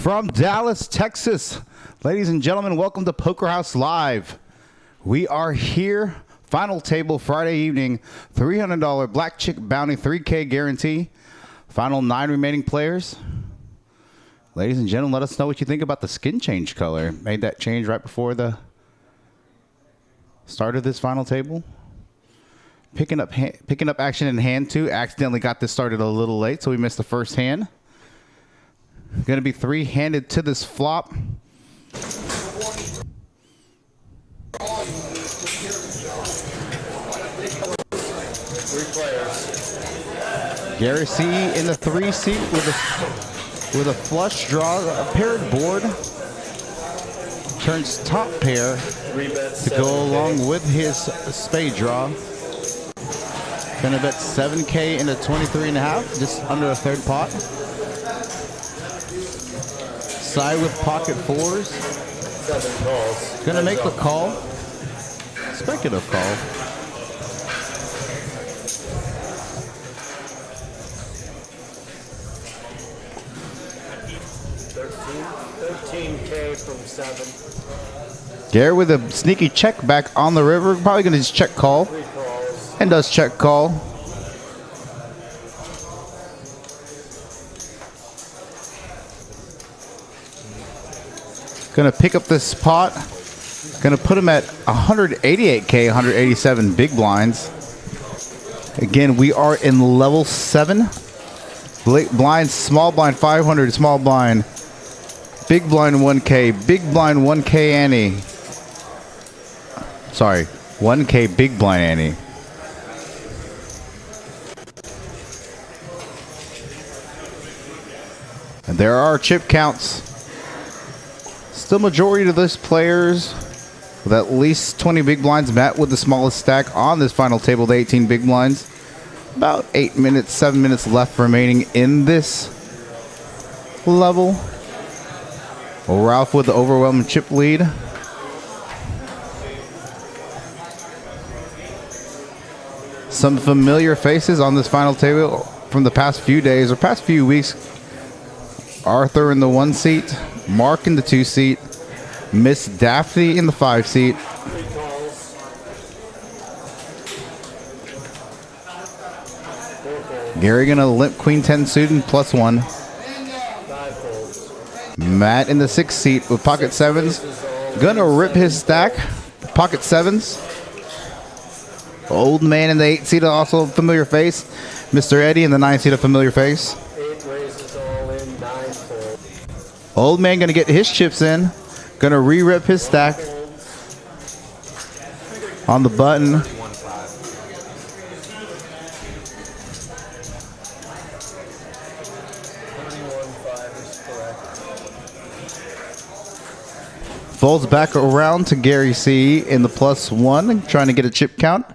From Dallas, Texas, ladies and gentlemen, welcome to Poker House Live. We are here, final table Friday evening, $300 Black Chick Bounty 3K guarantee. Final 9 remaining players. Ladies and gentlemen, let us know what you think about the skin change color. Made that change right before the start of this final table. Picking up action in hand 2. Accidentally got this started a little late, so we missed the first hand. Going to be 3-handed to this flop. Gary C in the 3 seat with a flush draw, a paired board. Turns top pair to go along with his spade draw. Gonna bet 7K into 23.5, just under a third pot. Side with pocket 4s. 7 calls. Gonna make the call. Speculative call. 13K from 7. Gary with a sneaky check back on the river. Probably gonna just check call. 3 calls. And does check call. Gonna pick up this pot. Gonna put him at 188K, 187 big blinds. Again, we are in level 7. Blind, small blind 500, small blind. Big blind 1K, big blind 1K ante. Sorry, 1K big blind ante. And there are chip counts. Still majority of those players with at least 20 big blinds. Matt with the smallest stack on this final table, the 18 big blinds. About 7 minutes left remaining in this level. Ralph with the overwhelming chip lead. Some familiar faces on this final table from the past few days or past few weeks. Arthur in the 1 seat, Mark in the 2 seat, Miss Daphne in the 5 seat. 3 calls. 4 calls. Gary gonna limp Queen 10 suited +1. 5 calls. Matt in the 6th seat with pocket 7s. Gonna rip his stack. Pocket 7s. Old man in the 8th seat, also a familiar face. Mr. Eddie in the 9th seat, a familiar face. 8 raises all in, 9 calls. Old man gonna get his chips in. Gonna re-rip his stack on the button. 31.5 is correct. Folds back around to Gary C in the +1, trying to get a chip count.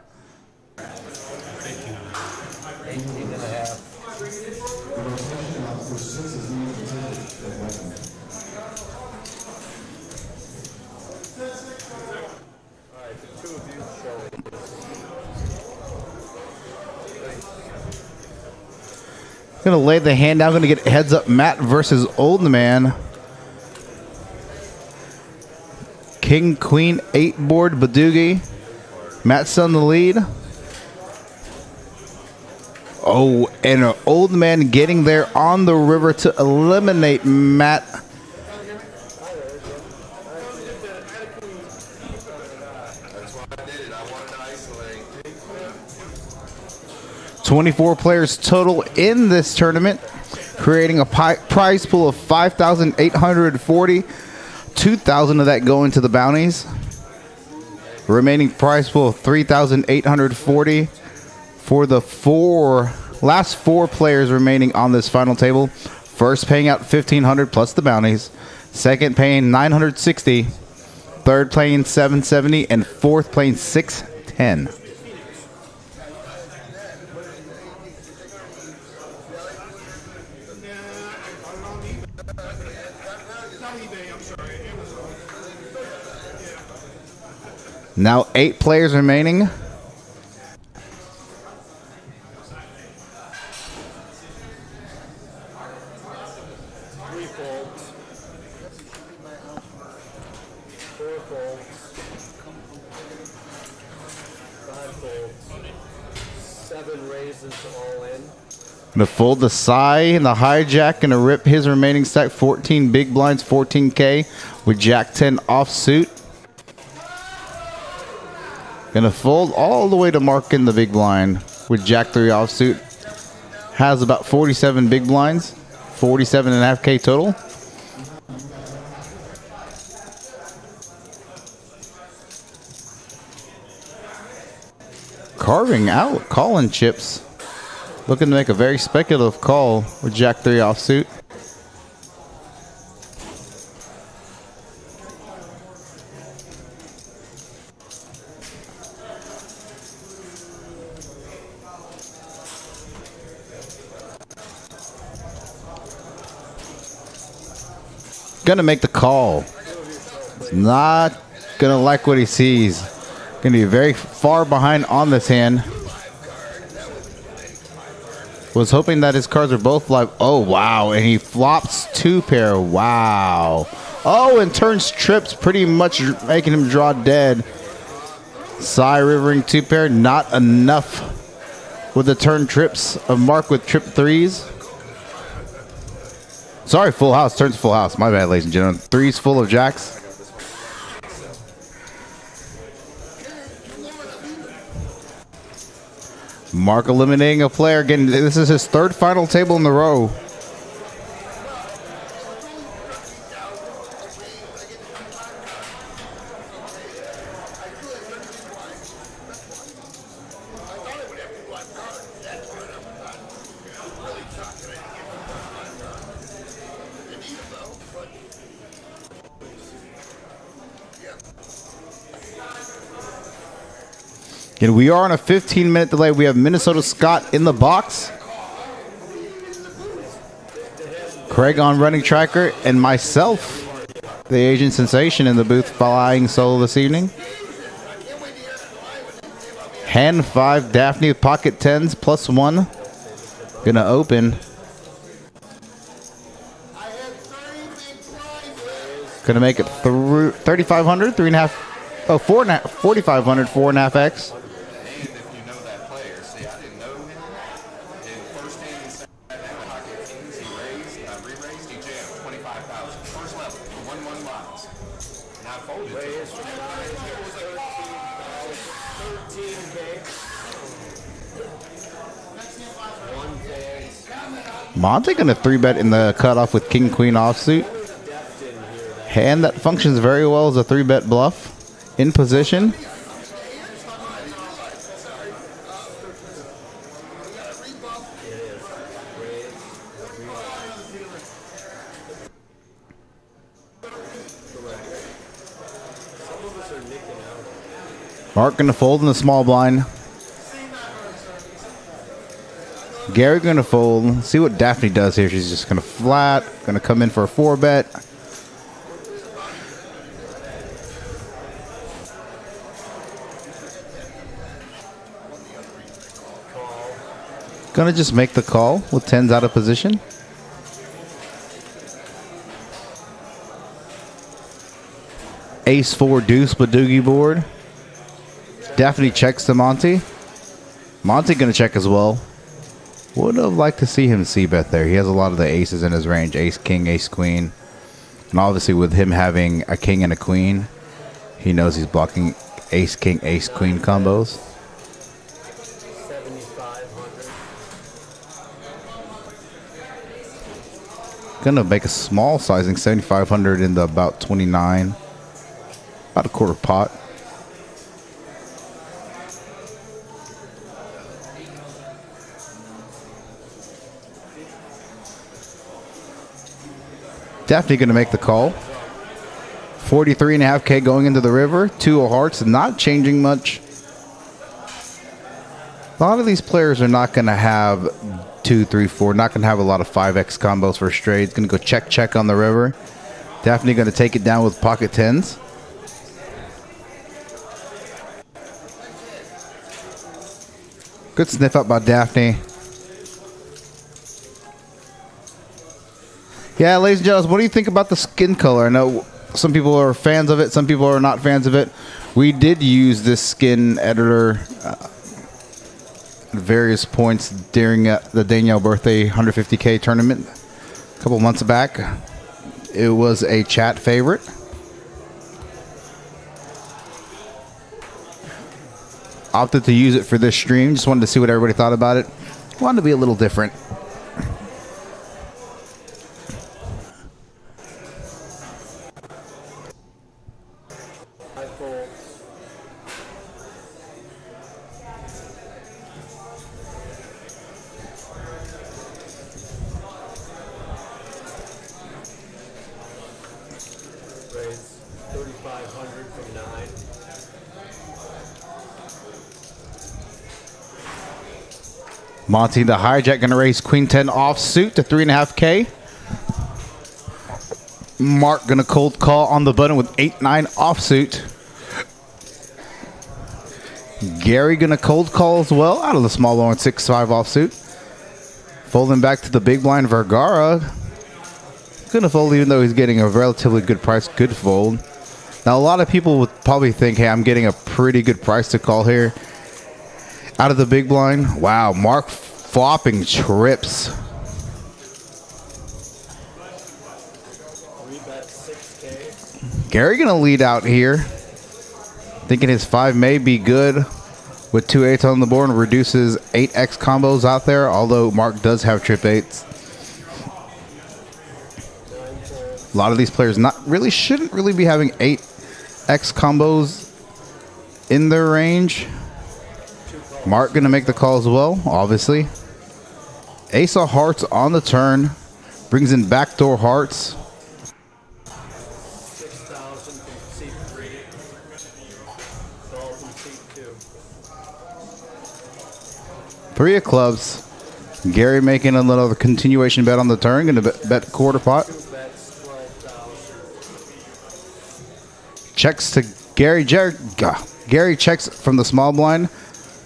18.5. Alright, the 2 of you showing. Gonna lay the hand down. Gonna get heads up. Matt versus Old Man. King Queen 8 board Badugi. Matt's on the lead. Oh, and an Old Man getting there on the river to eliminate Matt. That's why I did it. I wanted to isolate. 24 players total in this tournament, creating a prize pool of 5,840. 2,000 of that going to the bounties. Remaining prize pool of 3,840 for the last four players remaining on this final table. First paying out 1,500 plus the bounties. Second paying 960. Third playing 770, and fourth playing 610. Now 8 players remaining. Three folds. raises all in. Gonna fold the Psy and the hijack. Gonna rip his remaining stack. 14 big blinds, 14K with Jack 10 offsuit. Gonna fold all the way to Mark in the big blind with Jack 3 offsuit. Has about 47 big blinds, 47.5K total. Carving out calling chips. Looking to make a very speculative call with Jack 3 offsuit. Gonna make the call. Not gonna like what he sees. Gonna be very far behind on this hand. Was hoping that his cards are both live. Oh, wow. And he flops 2 pair. Wow. Oh, and turns trips, pretty much making him draw dead. Psy rivering 2 pair. Not enough with the turn trips of Mark with trip 3s. Sorry, full house. Turns full house. My bad, ladies and gentlemen. 3s full of jacks. Mark eliminating a player. Again, this is his 3rd final table in the row. And we are on a 15-minute delay. We have Minnesota Scott in the box. Craig on running tracker, and myself, the Asian sensation, in the booth flying solo this evening. Hand 5, Daphne with pocket 10s plus 1. Gonna open. Gonna make it through 3,500, 3.5, oh, 4.5, 4,500, 4.5x. Monte gonna 3-bet in the cutoff with King Queen offsuit. Hand that functions very well as a 3-bet bluff. In position. Mark gonna fold in the small blind. Gary gonna fold. See what Daphne does here. She's just gonna flat. Gonna come in for a 4-bet. Gonna just make the call with 10s out of position. Ace 4 deuce Badoogie board. Daphne checks to Monty. Monty gonna check as well. Would have liked to see him c-bet there. He has a lot of the aces in his range. Ace, king, ace, queen. And obviously with him having a king and a queen, he knows he's blocking ace, king, ace, queen combos. 7,500. Gonna make a small sizing, 7,500 in the about 29. About a quarter pot. Definitely going to make the call. 43.5K going into the river. 2 of hearts, not changing much. A lot of these players are not going to have 2, 3, 4. Not going to have a lot of 5x combos for straight. It's going to go check, check on the river. Definitely going to take it down with pocket 10s. Good sniff up by Daphne. Yeah, ladies and gentlemen, what do you think about the skin color? I know some people are fans of it, some people are not fans of it. We did use this skin editor various points during the Danielle birthday 150K tournament a couple months back. It was a chat favorite. Opted to use it for this stream. Just wanted to see what everybody thought about it. Wanted to be a little different. I fold. Raise 3,500 from 9. Monty the hijack gonna raise Queen 10 offsuit to 3.5K. Mark gonna cold call on the button with 8-9 offsuit. Gary gonna cold call as well out of the small low and 6-5 offsuit. Folding back to the big blind, Vergara. Gonna fold even though he's getting a relatively good price. Good fold. Now a lot of people would probably think, hey, I'm getting a pretty good price to call here. Out of the big blind. Wow, Mark flopping trips. 3-bet 6K. Gary gonna lead out here. Thinking his 5 may be good. With 2 8s on the board and reduces 8x combos out there. Although Mark does have trip 8s. A lot of these players shouldn't really be having 8x combos in their range. Mark gonna make the call as well, obviously. Ace of hearts on the turn. Brings in backdoor hearts. 6,000 from seat 3. 12 from seat 2. 3 of clubs. Gary making another continuation bet on the turn. Gonna bet quarter pot. 2 bets 12,000. Checks to Gary. Gary checks from the small blind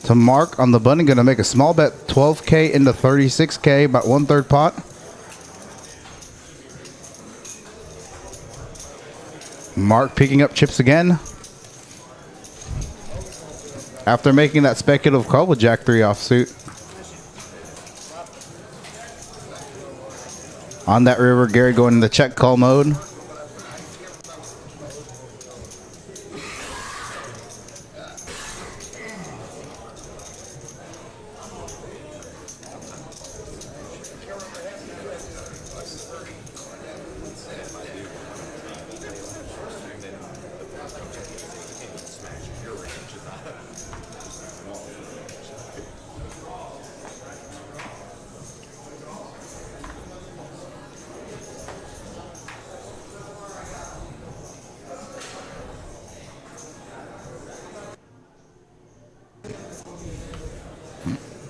to Mark on the button. Gonna make a small bet 12K into 36K, about 1/3 pot. Mark picking up chips again. After making that speculative call with Jack 3 offsuit. On that river, Gary going into check call mode.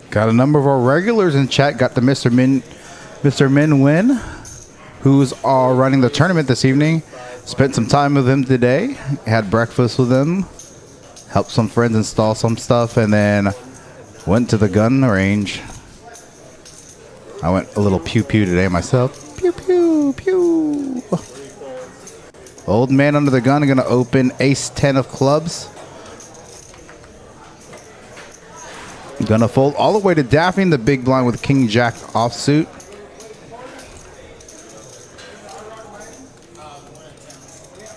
Got a number of our regulars in chat. Got the Mr. Min Win, who's running the tournament this evening. Spent some time with him today. Had breakfast with him. Helped some friends install some stuff, and then went to the gun range. I went a little pew pew today myself. Pew pew pew. Old man under the gun gonna open ace 10 of clubs. Gonna fold all the way to Daphne in the big blind with King Jack offsuit.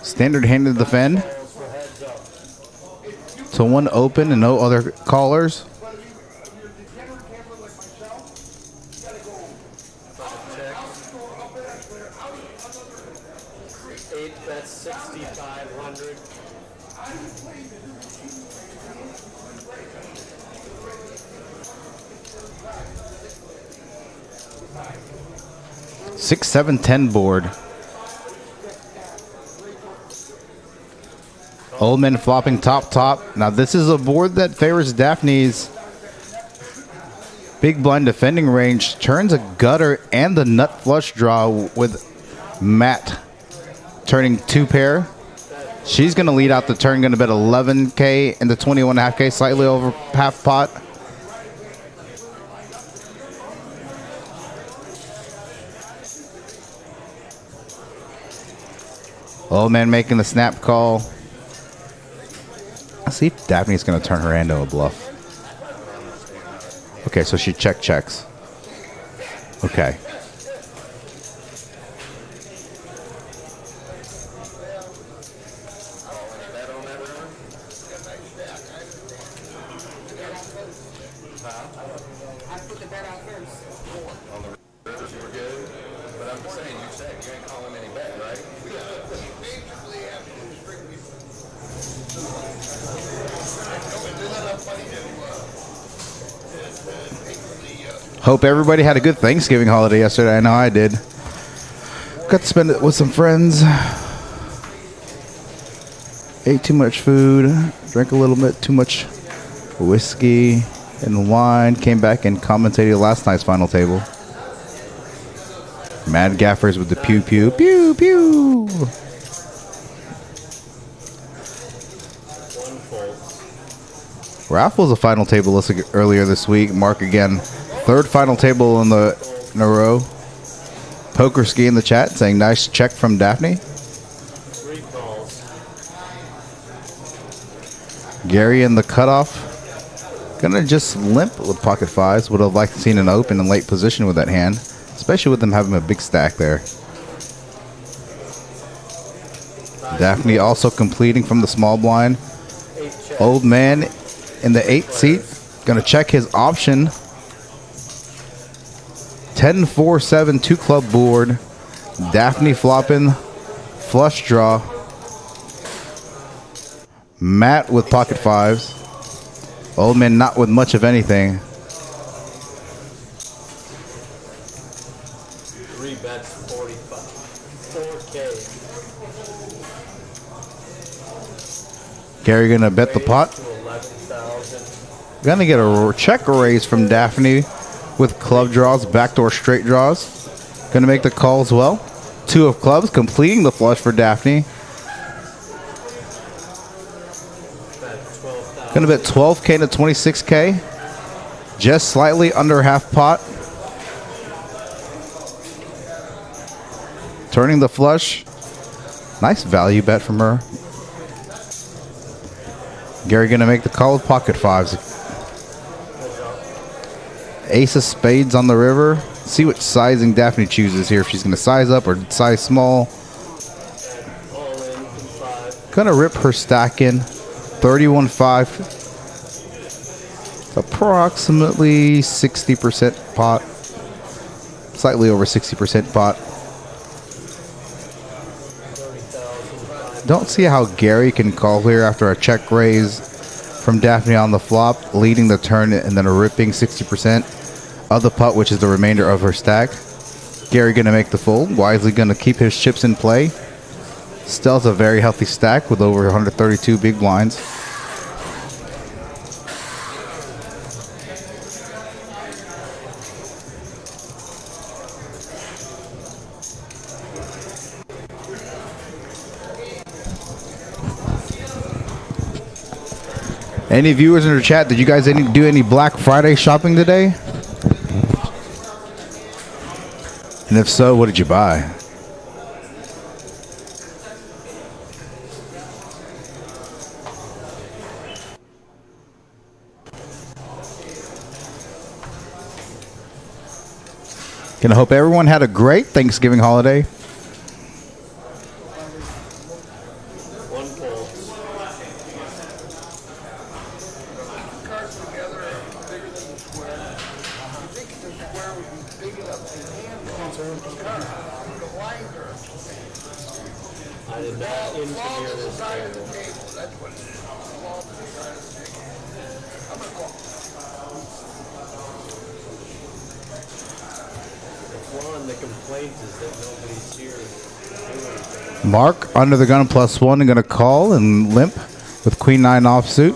Standard hand to defend. So 1 open and no other callers. Checks. 8 bets 6,500. Six, 7, 10 board. Old man flopping top. Now this is a board that favors Daphne's big blind defending range. Turns a gutter and the nut flush draw with Matt turning 2 pair. She's gonna lead out the turn. Gonna bet 11K into 21.5K, slightly over half pot. Old man making the snap call. Let's see if Daphne's going to turn her hand into a bluff. Okay, so she checks. Okay. I put the bet out first. You were good, but I'm just saying, you said you ain't calling any bet, right? Hope everybody had a good Thanksgiving holiday yesterday. I know I did. Got to spend it with some friends. Ate too much food. Drank a little bit too much whiskey and wine. Came back and commentated last night's final table. Mad Gaffers with the pew pew pew pew. One folds. Ralph was a final table listed earlier this week. Mark again, third final table in a row. Poker Ski in the chat saying nice check from Daphne. 3 calls. Gary in the cutoff. Gonna just limp with pocket fives. Would have liked to seen an open in late position with that hand, especially with them having a big stack there. Daphne also completing from the small blind. 8 check. Old man in the 8th seat. Gonna check his option. 10-4-7 2 club board. Daphne flopping. Flush draw. Matt with pocket fives. Old man not with much of anything. 3 bets, 45. 4K. Gary gonna bet the pot. To 11,000. Gonna get a check raise from Daphne with club draws, backdoor straight draws. Gonna make the call as well. 2 of clubs, completing the flush for Daphne. Bet 12,000. Gonna bet 12K to 26K. Just slightly under half pot. Turning the flush. Nice value bet from her. Gary gonna make the call with pocket fives. Ace of spades on the river. See what sizing Daphne chooses here. If she's gonna size up or size small. All in 5. Gonna rip her stack in. 31.5. Approximately 60% pot. Slightly over 60% pot. 30,000. Don't see how Gary can call here after a check raise from Daphne on the flop, leading the turn and then a ripping 60% of the pot, which is the remainder of her stack. Gary gonna make the fold. Wisely gonna keep his chips in play. Still has a very healthy stack with over 132 big blinds. Any viewers in the chat, did you guys do any Black Friday shopping today? And if so, what did you buy? Gonna hope everyone had a great Thanksgiving holiday. 1 fold. I did not engineer this table. One, the complaint is that nobody's here to do anything. Mark under the gun +1 and gonna call and limp with Queen 9 offsuit.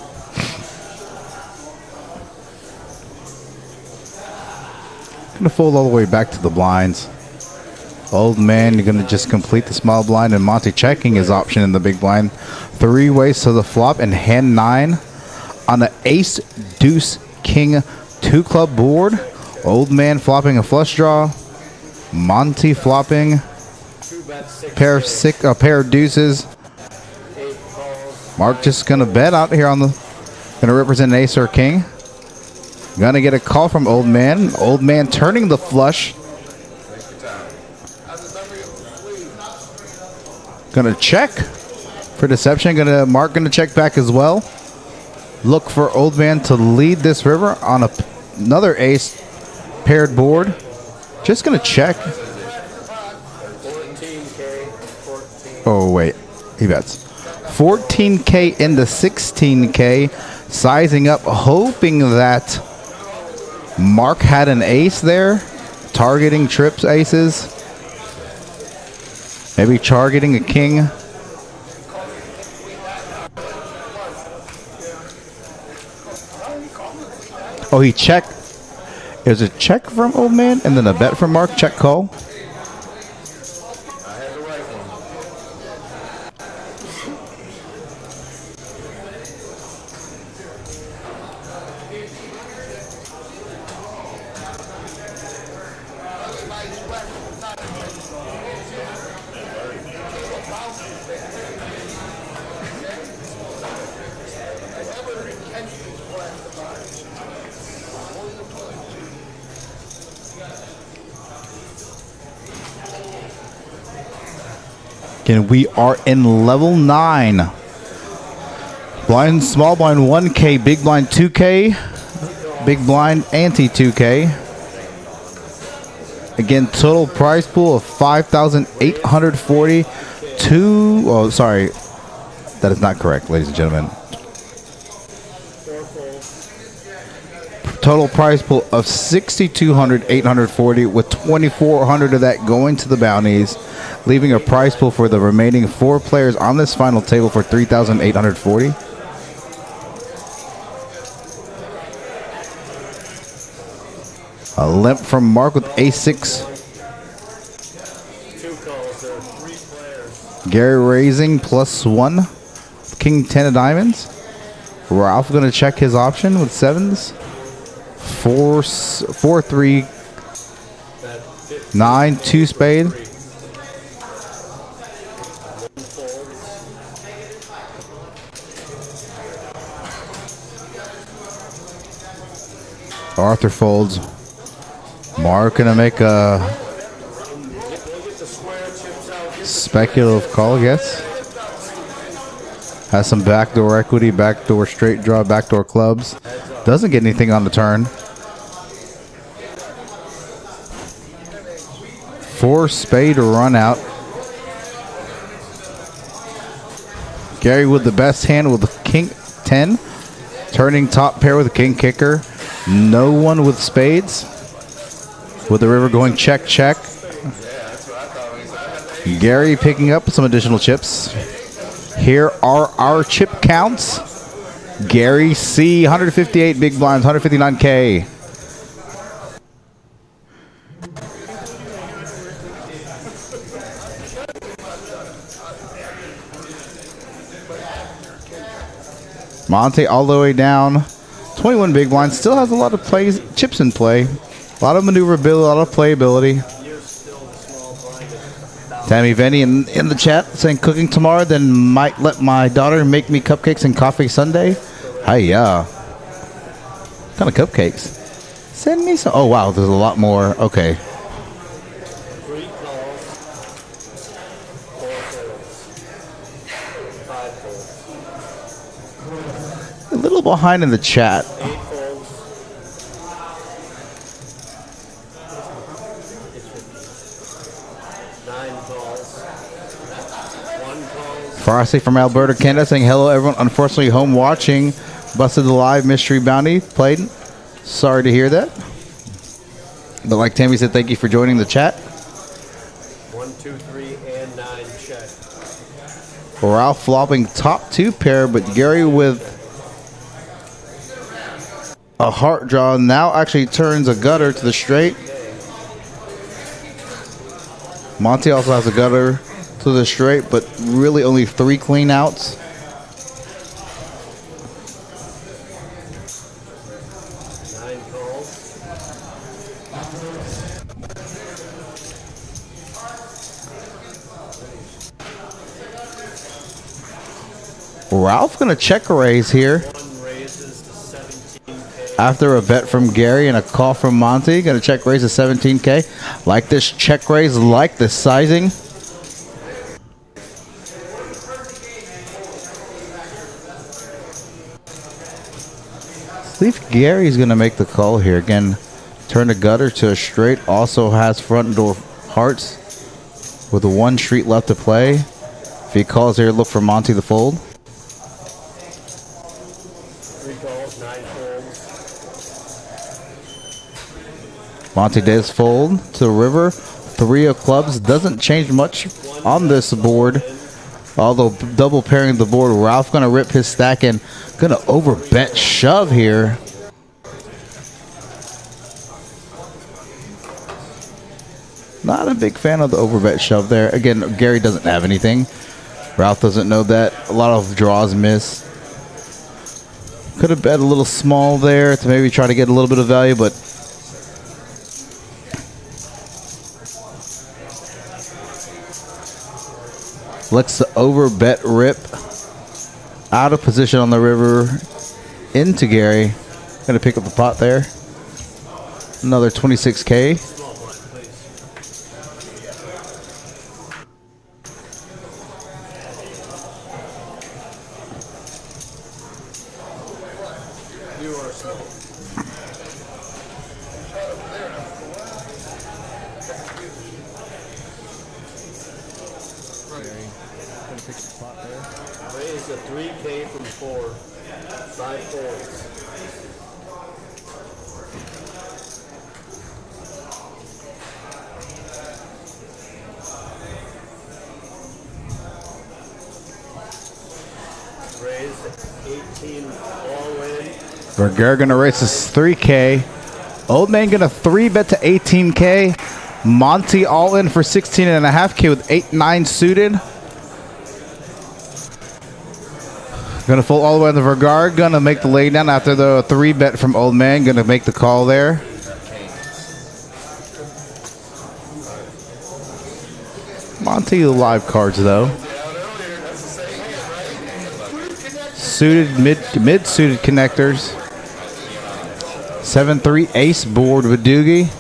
Gonna fold all the way back to the blinds. Old man, you're gonna just complete the small blind and Monty checking his option in the big blind. 3 ways to the flop and hand 9 on the ace, deuce, king, 2 club board. Old man flopping a flush draw. Monty flopping 2 bets, 6 pair of deuces. 8 calls. Mark just gonna bet out here on the, gonna represent an ace or king. Gonna get a call from Old Man. Old Man turning the flush. Gonna check for deception. Mark gonna check back as well. Look for Old Man to lead this river on another ace paired board. Just gonna check. 14K. 14. Oh wait, he bets 14K into 16K, sizing up, hoping that Mark had an ace there, targeting trips aces, maybe targeting a king. Oh, he checked. It was a check from Old Man and then a bet from Mark. Check call. Again, we are in level 9. Blind, small blind 1K, big blind 2K, big blind ante 2K. Again, total prize pool of 5,840. Oh, sorry. That is not correct, ladies and gentlemen. Total prize pool of 6,200,840 with 2,400 of that going to the bounties, leaving a prize pool for the remaining 4 players on this final table for 3,840. A limp from Mark with A6. 2 calls. There are 3 players. Gary raising +1. King 10 of diamonds. Ralph going to check his option with 7s. 4, 3, Bet 50. 9, 2 spade. 1 folds. Arthur folds. Mark going to make a We'll get the square chips out. speculative call, I guess. Has some backdoor equity, backdoor straight draw, backdoor clubs. Doesn't get anything on the turn. 4 spade run out. Gary with the best hand with the king 10. Turning top pair with a king kicker. No one with spades. With the river going check, check. Gary picking up some additional chips. Here are our chip counts. Gary C, 158 big blinds, 159K. Monte all the way down. 21 big blinds. Still has a lot of chips in play. A lot of maneuverability, a lot of playability. Tammy Venny in the chat saying cooking tomorrow, then might let my daughter make me cupcakes and coffee Sunday. Hiya. What kind of cupcakes? Send me some. Oh, wow. There's a lot more. Okay. 3 calls. 4 folds. 5 folds. A little behind in the chat. 8 folds. 9 calls. 1 calls. Farsi from Alberta, Canada saying hello, everyone. Unfortunately, home watching. Busted the live mystery bounty played. Sorry to hear that. But like Tammy said, thank you for joining the chat. 1, 2, 3, and 9 check. Ralph flopping top 2 pair, but Gary with a heart draw now actually turns a gutter to the straight. Monty also has a gutter to the straight, but really only 3 clean outs. 9 calls. Ralph gonna check a raise here. 1 raises to 17K. After a bet from Gary and a call from Monty, gonna check raise to 17K. Like this check raise, like the sizing. See if Gary's gonna make the call here. Again, turn the gutter to a straight. Also has front door hearts with the 1 street left to play. If he calls here, look for Monty to fold. 3 calls, 9 folds. Monty does fold to the river. 3 of clubs. Doesn't change much on this board. Although double pairing the board. Ralph gonna rip his stack and gonna over bet shove here. Not a big fan of the over bet shove there. Again, Gary doesn't have anything. Ralph doesn't know that. A lot of draws miss. Could have bet a little small there to maybe try to get a little bit of value, but let's over bet rip out of position on the river into Gary. Gonna pick up the pot there. Another 26K. Raise a 3K from 4. 5 folds. Raise 18 all in. Vergara gonna race this 3K. Old man gonna 3-bet to 18K. Monty all in for 16.5K with 8-9 suited. Gonna fold all the way on the Vergara. Gonna make the lay down after the 3-bet from Old Man. Gonna make the call there. Monty live cards though. Suited mid suited connectors. 7-3 ace board with Doogie.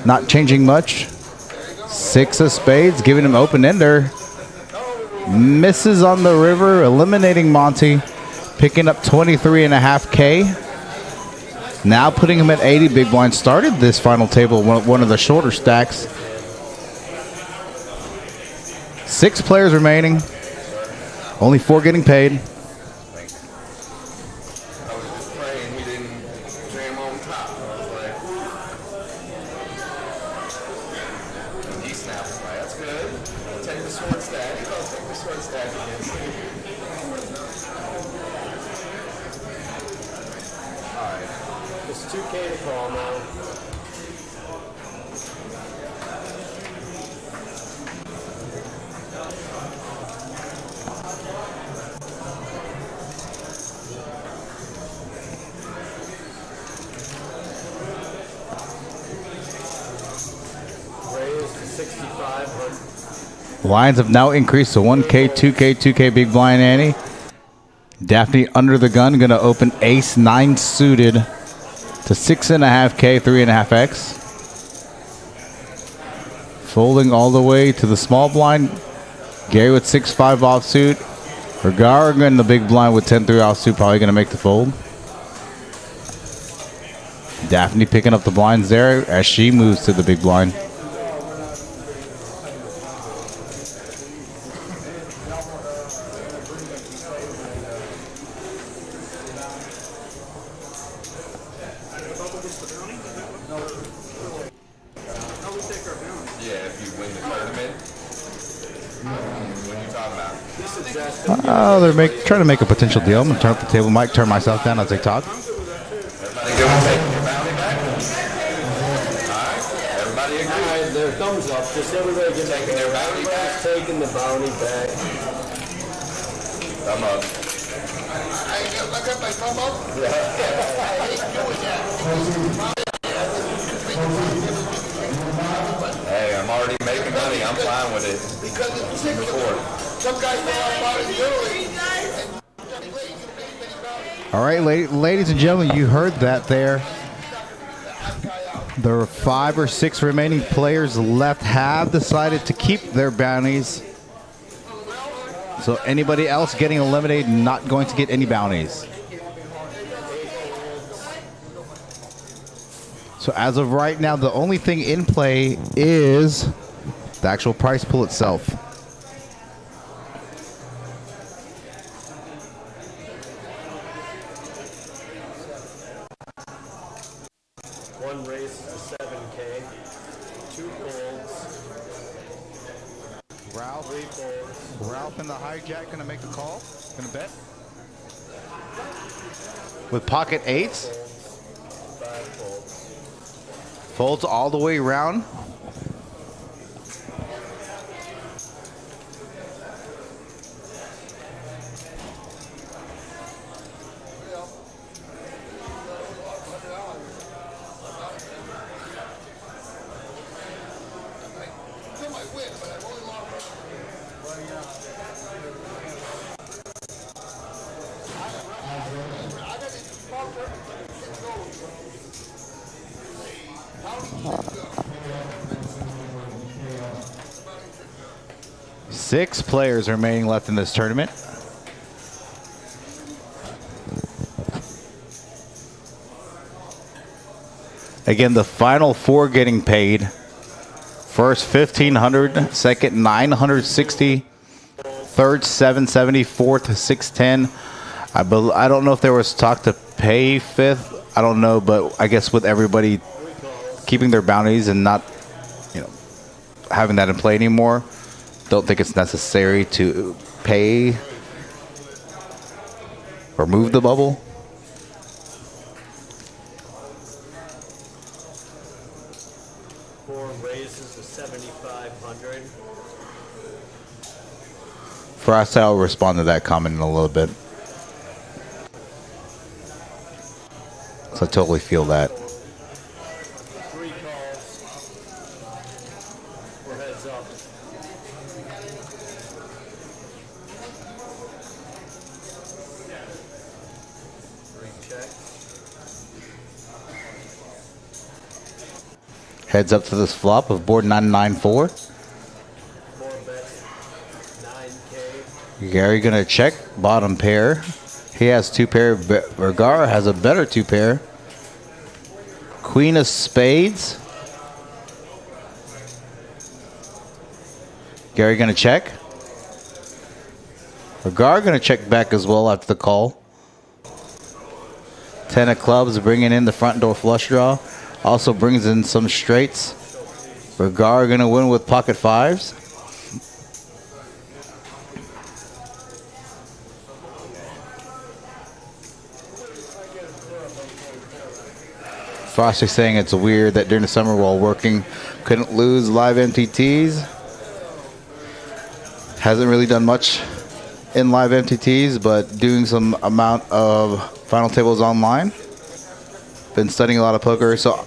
Not changing much. 6 of spades, giving him open ender. Misses on the river, eliminating Monty. Picking up 23.5K. Now putting him at 80 big blind. Started this final table, one of the shorter stacks. 6 players remaining. Only 4 getting paid. I was just praying he didn't jam on top. I was like, and he snapped it right. That's good. Take the short stack. I'll take the short stack against him. It's 2K to call now. Raise to 6,500. Lines have now increased to 1K, 2K, 2K big blind ante. Daphne under the gun, gonna open ace 9 suited to 6.5K, 3.5X. Folding all the way to the small blind. Gary with 6-5 offsuit. Vergara in the big blind with 10-3 offsuit, probably gonna make the fold. Daphne picking up the blinds there as she moves to the big blind. Yeah, if you win the tournament. What are you talking about? Oh, they're trying to make a potential deal. I'm gonna turn up the table. Might turn myself down on TikTok. Everybody good with taking your bounty back? Alright, everybody agree. Alright, their thumbs up. Just everybody get Taking their bounty back? taking the bounty back. Thumb up. I got my thumb up. Hey, I'm already making money. I'm fine with it. Because it's Record. some guys know about it early. And Johnny Lake, you know, many bounties. All right, ladies and gentlemen, you heard that there. There are 5 or 6 remaining players left have decided to keep their bounties. So anybody else getting eliminated not going to get any bounties. So as of right now, the only thing in play is the actual prize pool itself. One race is a 7K. 2 golds. Ralph, 3 golds. Ralph and the hijack gonna make a call. Gonna bet with pocket 8s. 5 golds. Folds all the way around. Still might win, but I've only lost. I got these small turkeys. 6 players remaining left in this tournament. Again, the final 4 getting paid. First 1,500, second 960, third 770, fourth 610. I don't know if there was talk to pay 5th. I don't know, but I guess with everybody keeping their bounties and not, having that in play anymore, don't think it's necessary to pay or move the bubble. Raises to 7,500. Frost, I'll respond to that comment in a little bit. So I totally feel that. 3 calls. 4 heads up. 3 checks. Heads up to this flop of board 994. 4 bets. 9K. Gary gonna check bottom pair. He has 2 pair. Vergara has a better 2 pair. Queen of spades. Gary gonna check. Vergara gonna check back as well after the call. 10 of clubs bringing in the front door flush draw. Also brings in some straights. Vergara gonna win with pocket 5s. Frosty saying it's weird that during the summer while working couldn't lose live MTTs. Hasn't really done much in live MTTs, but doing some amount of final tables online. Been studying a lot of poker. So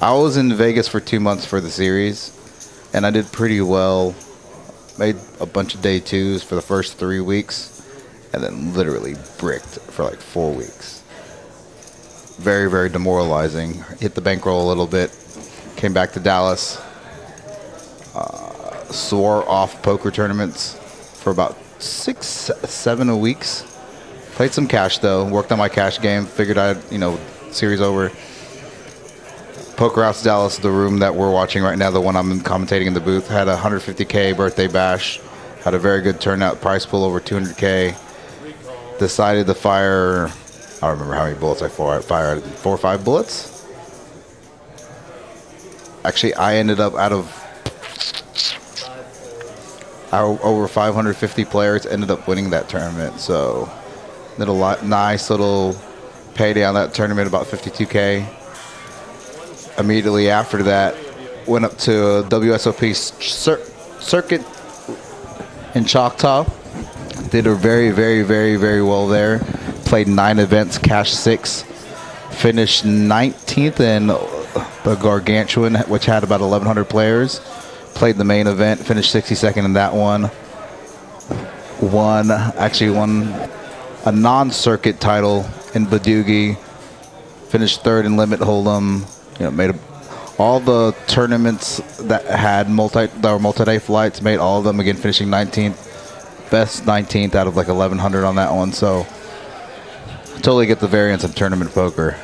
I was in Vegas for 2 months for the series, and I did pretty well. Made a bunch of day 2s for the first 3 weeks, and then literally bricked for like 4 weeks. Very, very demoralizing. Hit the bankroll a little bit. Came back to Dallas. Swore off poker tournaments for about 6-7 weeks. Played some cash though. Worked on my cash game. Figured I'd, series over. Poker House Dallas, the room that we're watching right now, the one I'm commentating in the booth, had a 150K birthday bash. Had a very good turnout. Prize pool over 200K. Decided to fire. I don't remember how many bullets I fired. 4 or 5 bullets. Actually, I ended up out of over 550 players, ended up winning that tournament. So, did a nice little payday on that tournament, about 52K. Immediately after that, went up to WSOP circuit in Choctaw. Did a very, very, very, very well there. Played 9 events, cashed 6. Finished 19th in the Gargantuan, which had about 1,100 players. Played the main event, finished 62nd in that one. Won a non-circuit title in Badoogie. Finished third in Limit Hold'em. You know, made all the tournaments that had multi-day flights. Made all of them again, finishing 19th, best 19th out of like 1,100 on that one. So totally get the variance of tournament poker.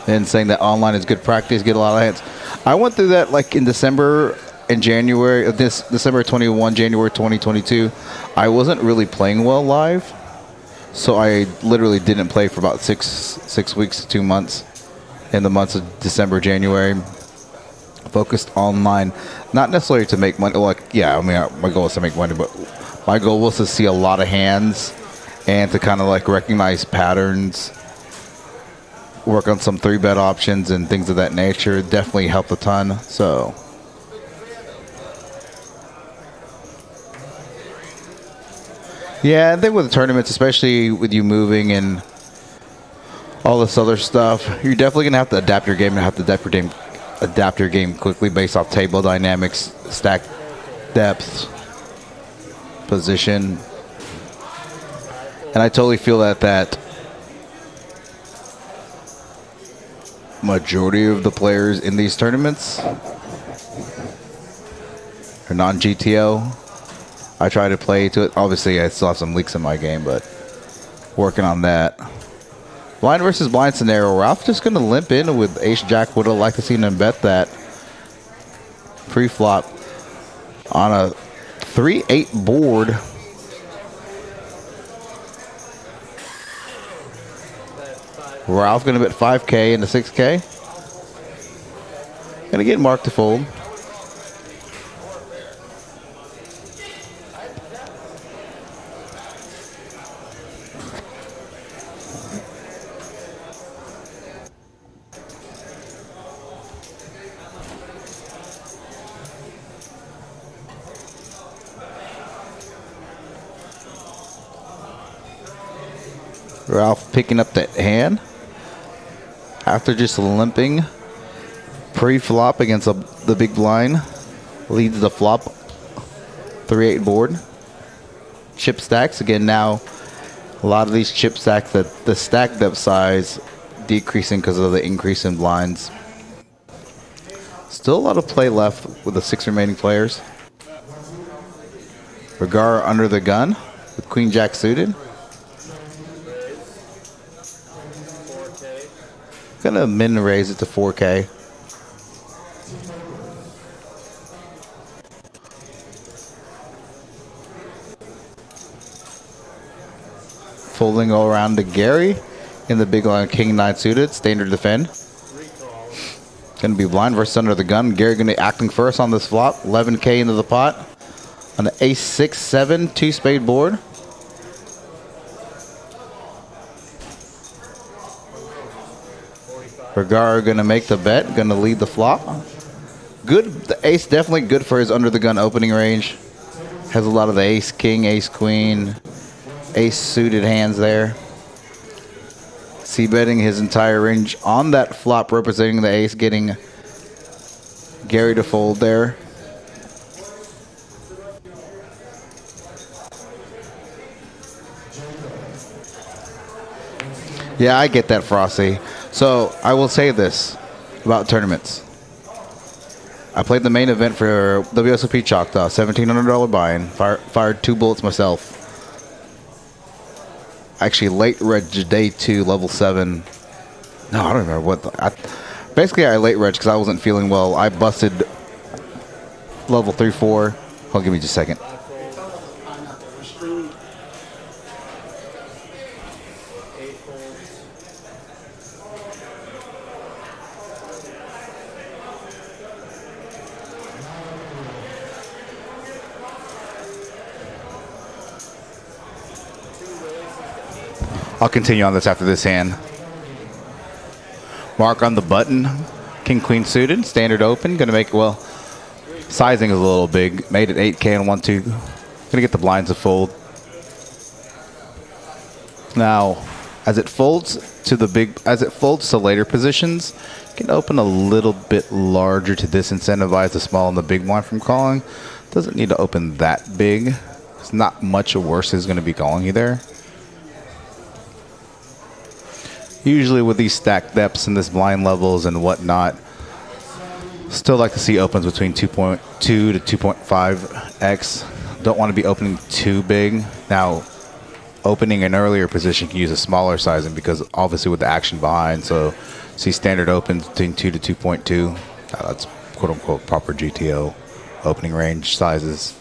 And saying that online is good practice, get a lot of hands. I went through that like in December and January of this December 21, January 2022. I wasn't really playing well live. So I literally didn't play for about six weeks to 2 months in the months of December, January. Focused online, not necessarily to make money. Like, yeah, I mean, my goal is to make money, but my goal was to see a lot of hands and to kind of like recognize patterns, work on some 3-bet options and things of that nature. Definitely helped a ton. So. Yeah, I think with the tournaments, especially with you moving and all this other stuff, you're definitely going to have to adapt your game and have to adapt your game quickly based off table dynamics, stack depth, position. And I totally feel that majority of the players in these tournaments are non-GTO. I try to play to it. Obviously, I still have some leaks in my game, but working on that. Blind versus blind scenario. Ralph just going to limp in with ace-jack. Would have liked to see him bet that pre-flop on a 3-8 board. Ralph going to bet 5K into 6K. Going to get Mark to fold. Ralph picking up that hand after just limping pre-flop against the big blind. Leads the flop 3-8 board. Chip stacks again. Now a lot of these chip stacks, that the stack depth size decreasing because of the increase in blinds. Still a lot of play left with the 6 remaining players. Regar under the gun with Queen Jack suited. Gonna min raise it to 4K. Folding all around to Gary in the big line, King 9 suited, standard defend. Gonna be blind versus under the gun. Gary gonna be acting first on this flop. 11K into the pot on the ace 6-7 2-spade board. Regar gonna make the bet, gonna lead the flop. Good, the ace definitely good for his under the gun opening range. Has a lot of the ace king, ace queen, ace suited hands there. C-betting his entire range on that flop, representing the ace, getting Gary to fold there. Yeah, I get that, Frosty. So I will say this about tournaments. I played the main event for WSOP Choctaw, $1,700 buy-in. Fired 2 bullets myself. Actually, late reg day 2, level 7. No, I don't remember what. Basically, I late reg because I wasn't feeling well. I busted level 3, 4. Hold on, give me just a second. I'll continue on this after this hand. Mark on the button. King, queen suited. Standard open. Going to make, well, sizing is a little big. Made it 8K and 1-2. Going to get the blinds to fold. Now, as it folds to later positions, you can open a little bit larger to disincentivize the small and the big blind from calling. Doesn't need to open that big. It's not much worse is going to be calling you there. Usually with these stack depths and this blind levels and whatnot, still like to see opens between 2.2 to 2.5x. Don't want to be opening too big. Now, opening an earlier position can use a smaller sizing because obviously with the action behind. So see standard opens between 2 to 2.2. That's quote unquote proper GTO opening range sizes.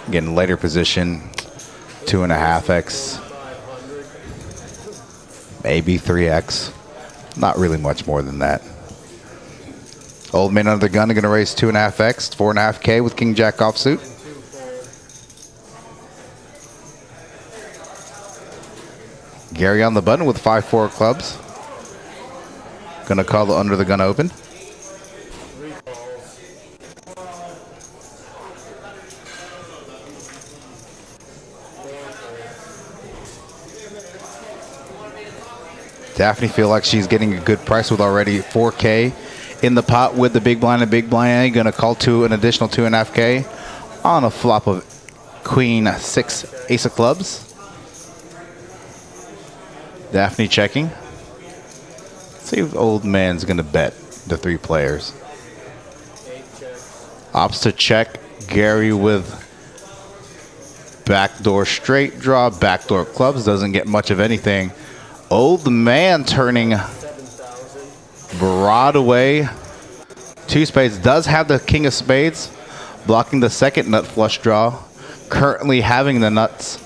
Again, later position, 2.5x, maybe 3x. Not really much more than that. Old man under the gun are going to raise 2.5x, 4.5K with King Jack offsuit. Gary on the button with 5-4 clubs. Going to call the under the gun open. Daphne feel like she's getting a good price with already 4K in the pot with the big blind and big blind. Going to call to an additional 2.5K on a flop of Queen 6 Ace of Clubs. Daphne checking. Let's see if old man's going to bet the 3 players. Opts to check. Gary with backdoor straight draw, backdoor clubs. Doesn't get much of anything. Old man turning Broadway. 2 spades. Does have the king of spades. Blocking the second nut flush draw. Currently having the nuts.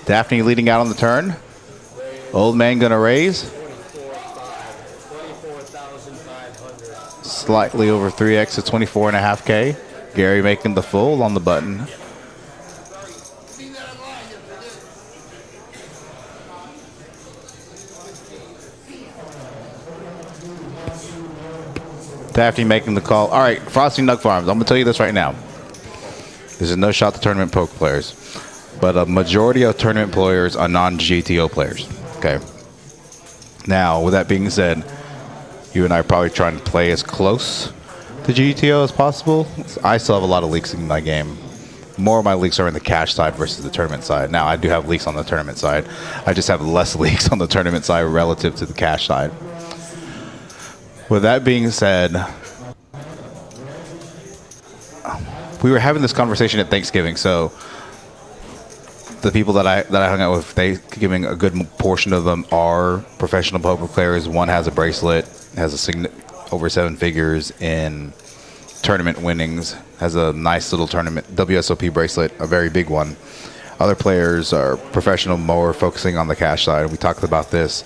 Daphne leading out on the turn. Old man gonna raise. Slightly over 3x to 24.5K. Gary making the full on the button. Daphne making the call. All right, Frosty Nug Farms. I'm going to tell you this right now. This is no shot to tournament poker players, but a majority of tournament players are non-GTO players. Okay. Now, with that being said, you and I are probably trying to play as close to GTO as possible. I still have a lot of leaks in my game. More of my leaks are in the cash side versus the tournament side. Now, I do have leaks on the tournament side. I just have less leaks on the tournament side relative to the cash side. With that being said, we were having this conversation at Thanksgiving, so the people that I hung out with Thanksgiving, a good portion of them are professional poker players. One has a bracelet, has over 7 figures in tournament winnings, has a nice little tournament WSOP bracelet, a very big one. Other players are professional, more focusing on the cash side. We talked about this.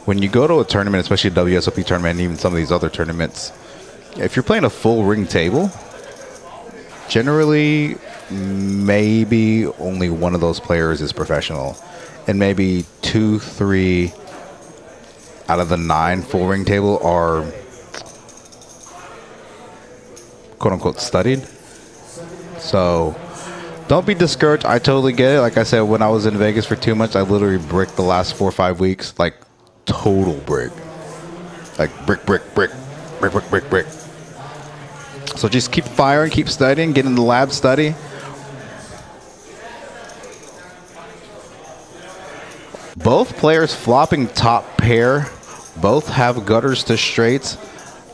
When you go to a tournament, especially a WSOP tournament and even some of these other tournaments, if you're playing a full ring table, generally maybe only one of those players is professional. And maybe 2, 3 out of the 9 full ring table are quote unquote studied. So don't be discouraged. I totally get it. Like I said, when I was in Vegas for 2 months, I literally bricked the last 4 or 5 weeks. Like total brick. Like brick. So just keep firing, keep studying, get in the lab, study. Both players flopping top pair. Both have gutters to straights.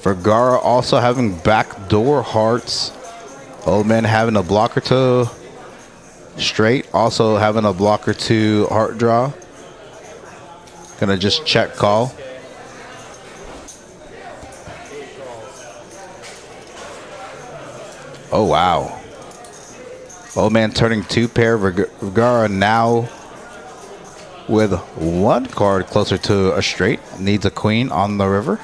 Vergara also having backdoor hearts. Old man having a blocker to straight. Also having a blocker to heart draw. Gonna just check call. Oh, wow. Old man turning 2 pair. Vergara now with 1 card closer to a straight. Needs a queen on the river.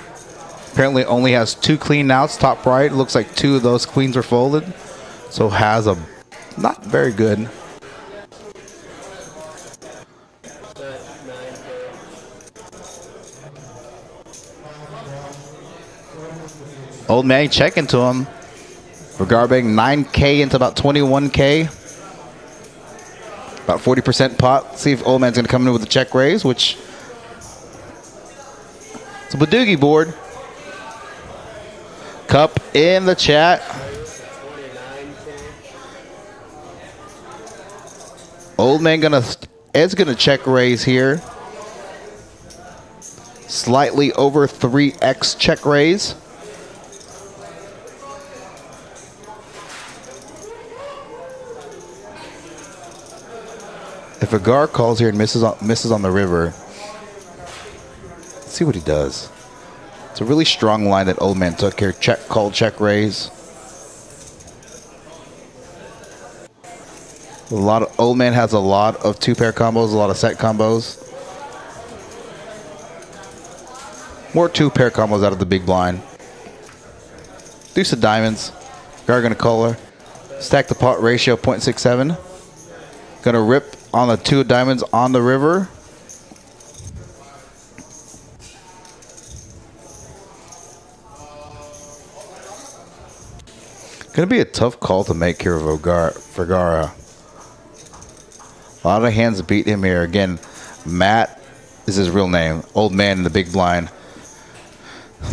Apparently only has 2 clean outs. Top right. Looks like 2 of those queens are folded. So has a not very good. Old man checking to him. Vergara betting 9K into about 21K. About 40% pot. See if old man's going to come in with a check raise, which it's a Badoogie board. Cup in the chat. 29K. Old man is gonna check raise here. Slightly over 3x check raise. If Agar calls here and misses on the river, let's see what he does. It's a really strong line that Old Man took here. Check call, check raise. Old Man has a lot of 2-pair combos, a lot of set combos. More 2-pair combos out of the big blind. Deuce of diamonds. Agar gonna call her. Stack the pot ratio 0.67. Gonna rip on the 2 of diamonds on the river. Gonna be a tough call to make here of Vergara. A lot of hands beat him here. Again, Matt is his real name. Old man in the big blind.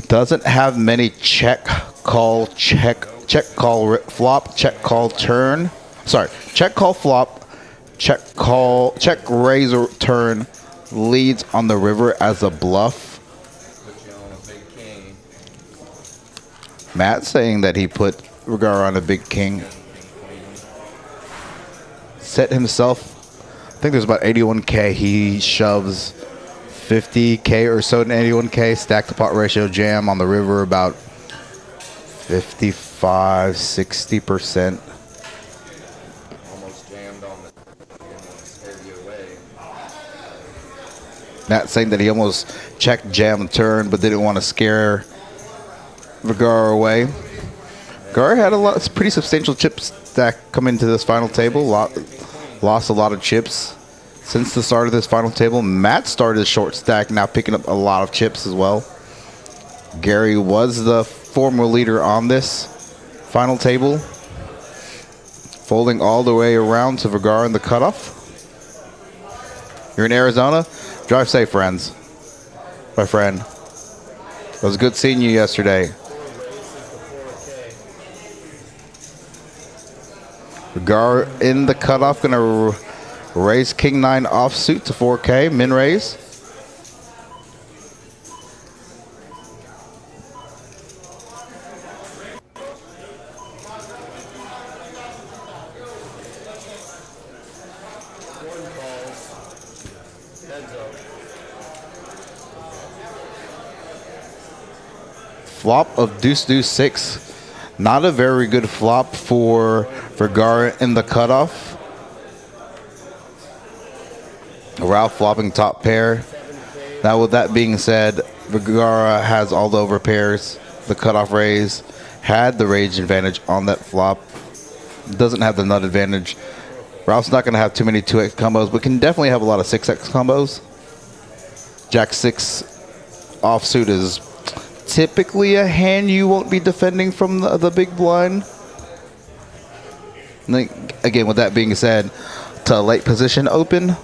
Doesn't have many check, call, flop, check, call, turn. Sorry, check, call, flop, check, raise, or turn. Leads on the river as a bluff. Put you on a big king. Matt saying that he put Vergara on a big king. Set himself, I think there's about 81K. He shoves 50K or so in 81K. Stack the pot ratio jam on the river about 55, 60%. Almost jammed on the almost scared you away. Matt saying that he almost checked jam turn but didn't want to scare Vergara away. Vergara had a pretty substantial chip stack come into this final table. Lost a lot of chips since the start of this final table. Matt started a short stack, now picking up a lot of chips as well. Gary was the former leader on this final table, folding all the way around to Vergara in the cutoff. You're in Arizona? Drive safe, friends. My friend. It was good seeing you yesterday. Vergara in the cutoff, gonna raise King 9 offsuit to 4K, min raise. Flop of deuce deuce 6. Not a very good flop for Vergara in the cutoff. Ralph flopping top pair. Now with that being said, Vergara has all the over pairs. The cutoff raise had the rage advantage on that flop. Doesn't have the nut advantage. Ralph's not going to have too many 2x combos, but can definitely have a lot of 6x combos. Jack 6 offsuit is typically a hand you won't be defending from the big blind. Again, with that being said, to late position open.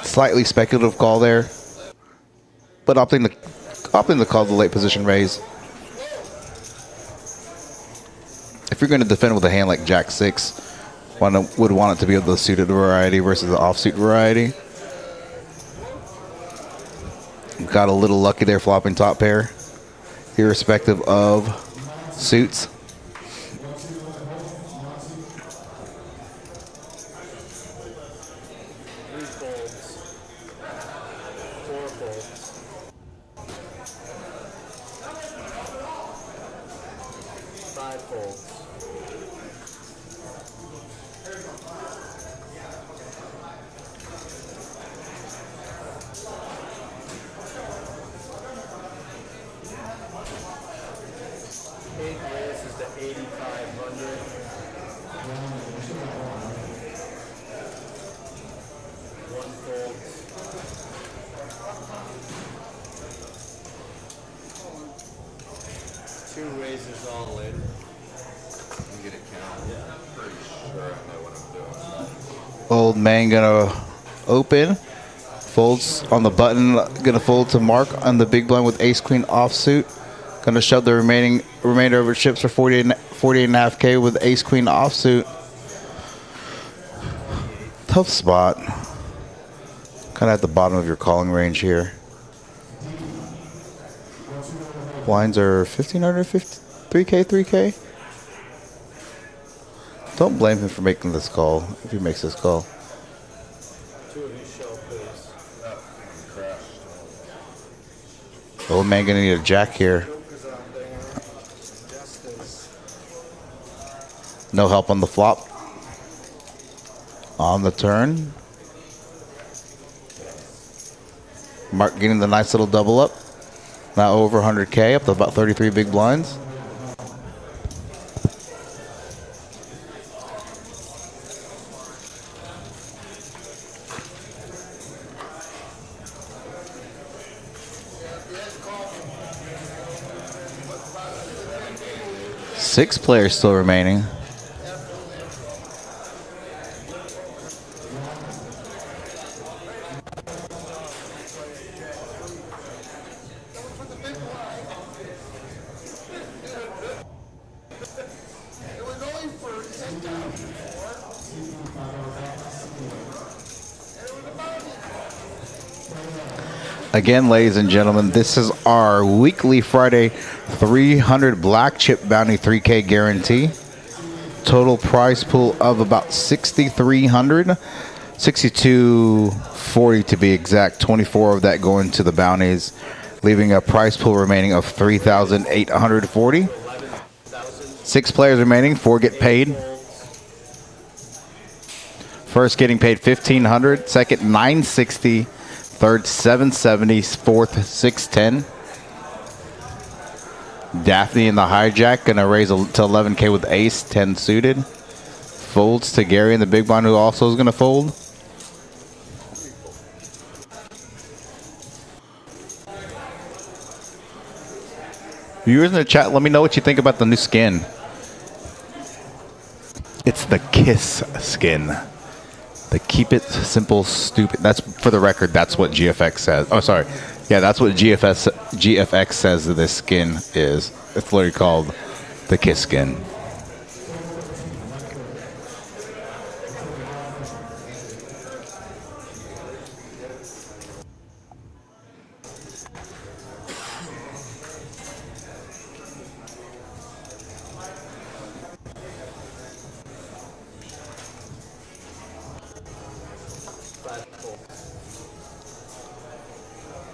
Slightly speculative call there, but opting to call the late position raise. If you're going to defend with a hand like Jack 6, would want it to be of the suited variety versus the offsuit variety. Got a little lucky there flopping top pair, irrespective of suits. Two raises all in. Get it counted. Yeah, I'm pretty sure I know what I'm doing. Old man gonna open. Folds on the button. Gonna fold to Mark on the big blind with ace queen offsuit. Gonna shove the remainder of her chips for 48.5K with ace queen offsuit. Tough spot. Kind of at the bottom of your calling range here. Blinds are 1,500, 3K, 3K. Don't blame him for making this call if he makes this call. Two of these shell, please. Old man gonna need a jack here. No help on the flop. On the turn. Mark getting the nice little double up. Now over 100K, up to about 33 big blinds. Six players still remaining. It was only for 10,000. Again, ladies and gentlemen, this is our weekly Friday 300 black chip bounty 3K guarantee. Total prize pool of about 6,300, 6,240 to be exact. 24 of that going to the bounties, leaving a prize pool remaining of 3,840. 6 players remaining, 4 get paid. First getting paid 1,500, second 960, third 770, fourth 610. Daphne in the hijack gonna raise to 11K with ace 10 suited. Folds to Gary in the big blind, who also is gonna fold. Viewers in the chat, let me know what you think about the new skin. It's the Kiss skin. The Keep It Simple Stupid. That's, for the record, that's what GFX says. Oh, sorry. Yeah, that's what GFX says that this skin is. It's literally called the Kiss skin.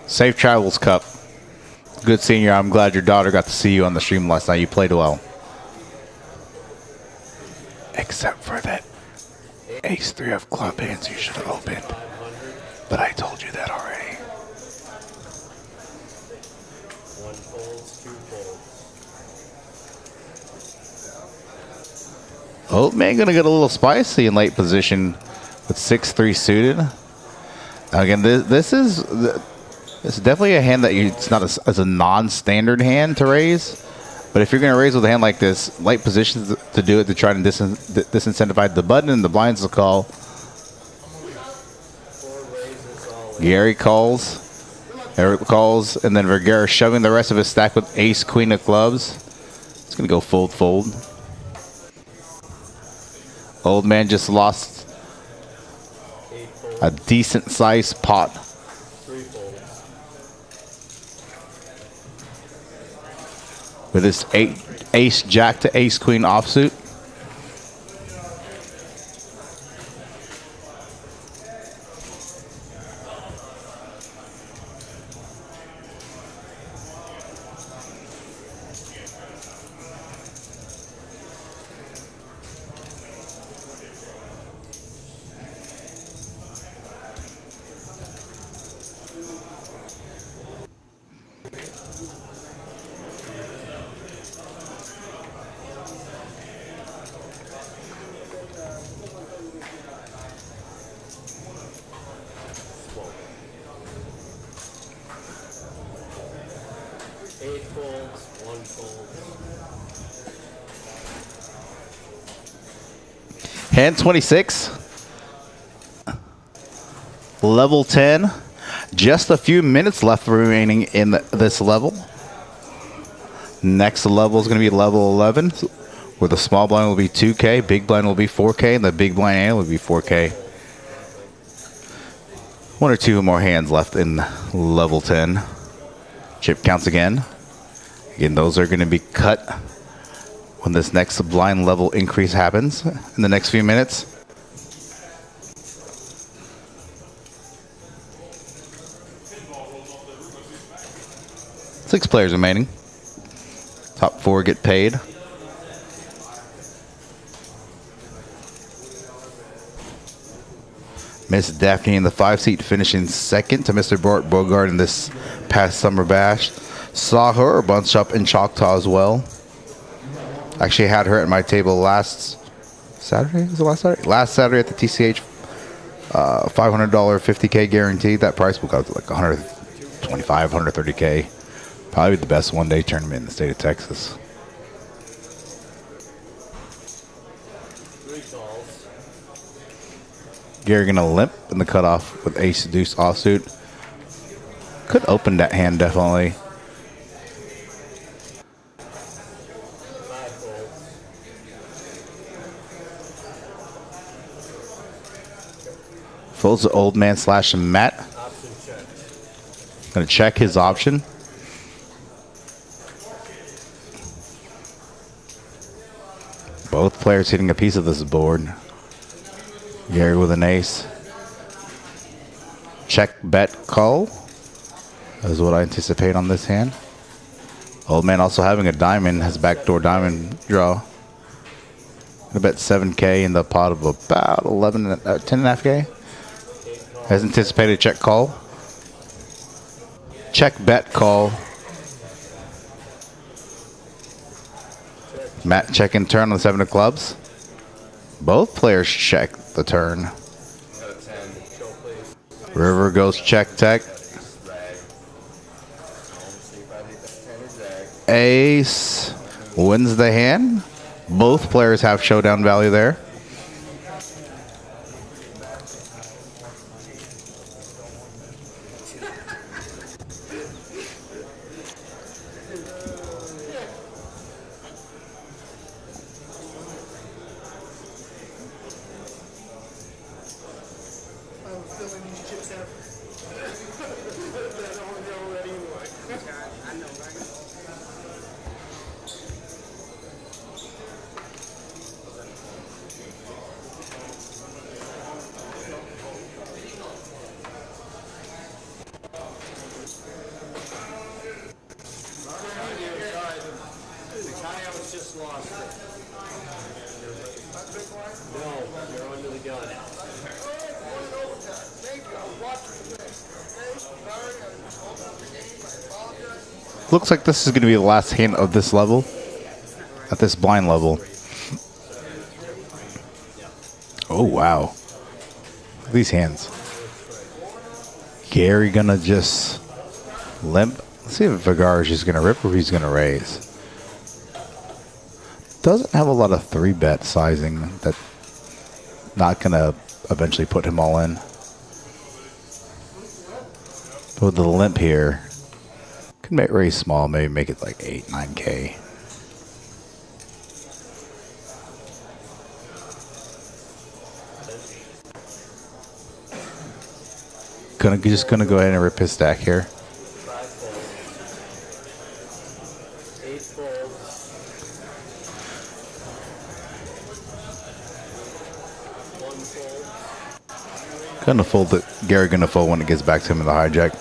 Safe travels, Cup. Good seeing you. I'm glad your daughter got to see you on the stream last night. You played well. Except for that ace 3 of club hands you should have opened. But I told you that already. One folds, two folds. Old man gonna get a little spicy in late position with 6-3 suited. Again, this is definitely a hand that it's not as a non-standard hand to raise. But if you're going to raise with a hand like this, late positions to do it to try to disincentivize the button and the blinds to call. Gary calls, Eric calls, and then Vergara shoving the rest of his stack with ace, queen of clubs. It's going to go fold, fold. Old man just lost a decent sized pot. Three folds. With his ace jack to ace queen offsuit. Eight folds, one fold. Hand 26. Level 10. Just a few minutes left remaining in this level. Next level is going to be level 11, where the small blind will be 2K, big blind will be 4K, and the big blind ante will be 4K. One or two more hands left in level 10. Chip counts again. Again, those are going to be cut when this next blind level increase happens in the next few minutes. 6 players remaining. Top 4 get paid. Miss Daphne in the 5 seat, finishing second to Mr. Bart Bogart in this past summer bash. Saw her bunch up in Choctaw as well. Actually had her at my table last Saturday. Was it last Saturday? Last Saturday at the TCH. $500 50K guaranteed. That price will go to like 125, 130K. Probably the best one-day tournament in the state of Texas. 3 calls. Gary gonna limp in the cutoff with ace deuce offsuit. Could open that hand definitely. 5 folds. Folds the old man slash Matt. Option check. Gonna check his option. Both players hitting a piece of this board. Gary with an ace. Check, bet, call. Is what I anticipate on this hand. Old man also having a diamond, has backdoor diamond draw. Gonna bet 7K in the pot of about 10.5K. As anticipated, check, call. Check, bet, call. Matt check in turn on the 7 of clubs. Both players check the turn. Got a 10. Show, please. River goes check, tech. Rag. See if I think that's 10 or jag. Ace wins the hand. Both players have showdown value there. I'm filling these chips out. That don't go already anyway. I know, right? The Kyle was just lost it. No, you're under the gun. Looks like this is going to be the last hand of this level. At this blind level. Oh, wow. Look at these hands. Gary gonna just limp. Let's see if Vigar is just gonna rip or if he's gonna raise. Doesn't have a lot of 3-bet sizing. That not gonna eventually put him all in. But with the limp here, can make raise small, maybe make it like 8, 9K. Just gonna go ahead and rip his stack here. 5 folds. 8 folds. 1 fold. Gonna fold it. Gary gonna fold when it gets back to him in the hijack.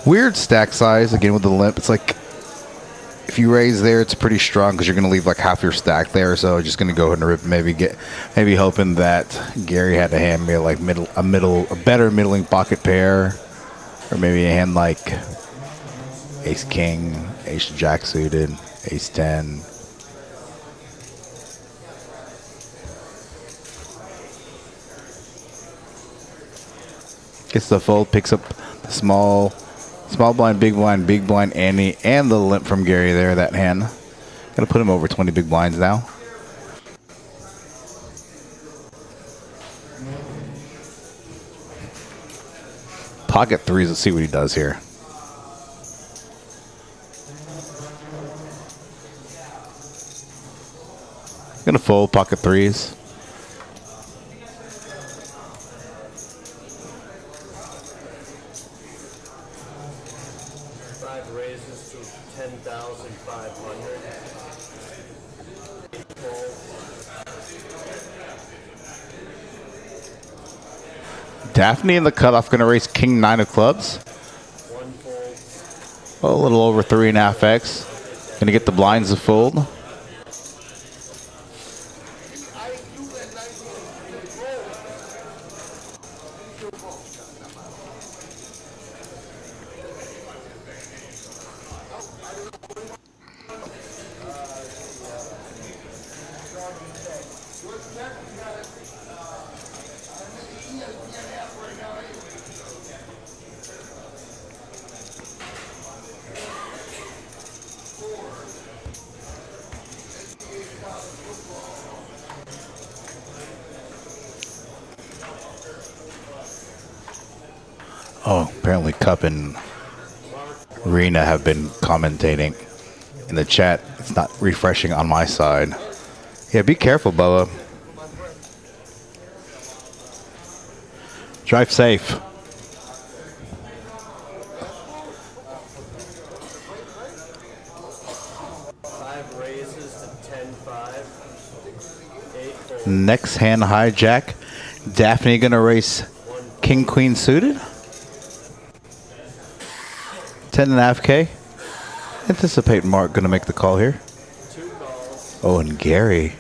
Weird stack size again with the limp. It's like if you raise there, it's pretty strong because you're gonna leave like half your stack there. So just gonna go ahead and rip. Maybe hoping that Gary had a hand maybe like a better middling pocket pair, or maybe a hand like Ace King, Ace Jack suited, Ace 10. Gets the fold, picks up the small blind, big blind, ante, and the limp from Gary there, that hand. Gonna put him over 20 big blinds now. Pocket threes, let's see what he does here. Gonna fold pocket threes. Five raises to 10,500. Daphne in the cutoff gonna raise king nine of clubs. One fold. A little over 3.5x. Gonna get the blinds to fold. Oh, apparently Cup and Rena have been commentating in the chat. It's not refreshing on my side. Yeah, be careful, Bubba. Drive safe. Five raises to 10,500. Eight fold. Next hand hijack. Daphne gonna race king queen suited. 10.5K. Anticipate Mark gonna make the call here. Two calls. Oh, and Gary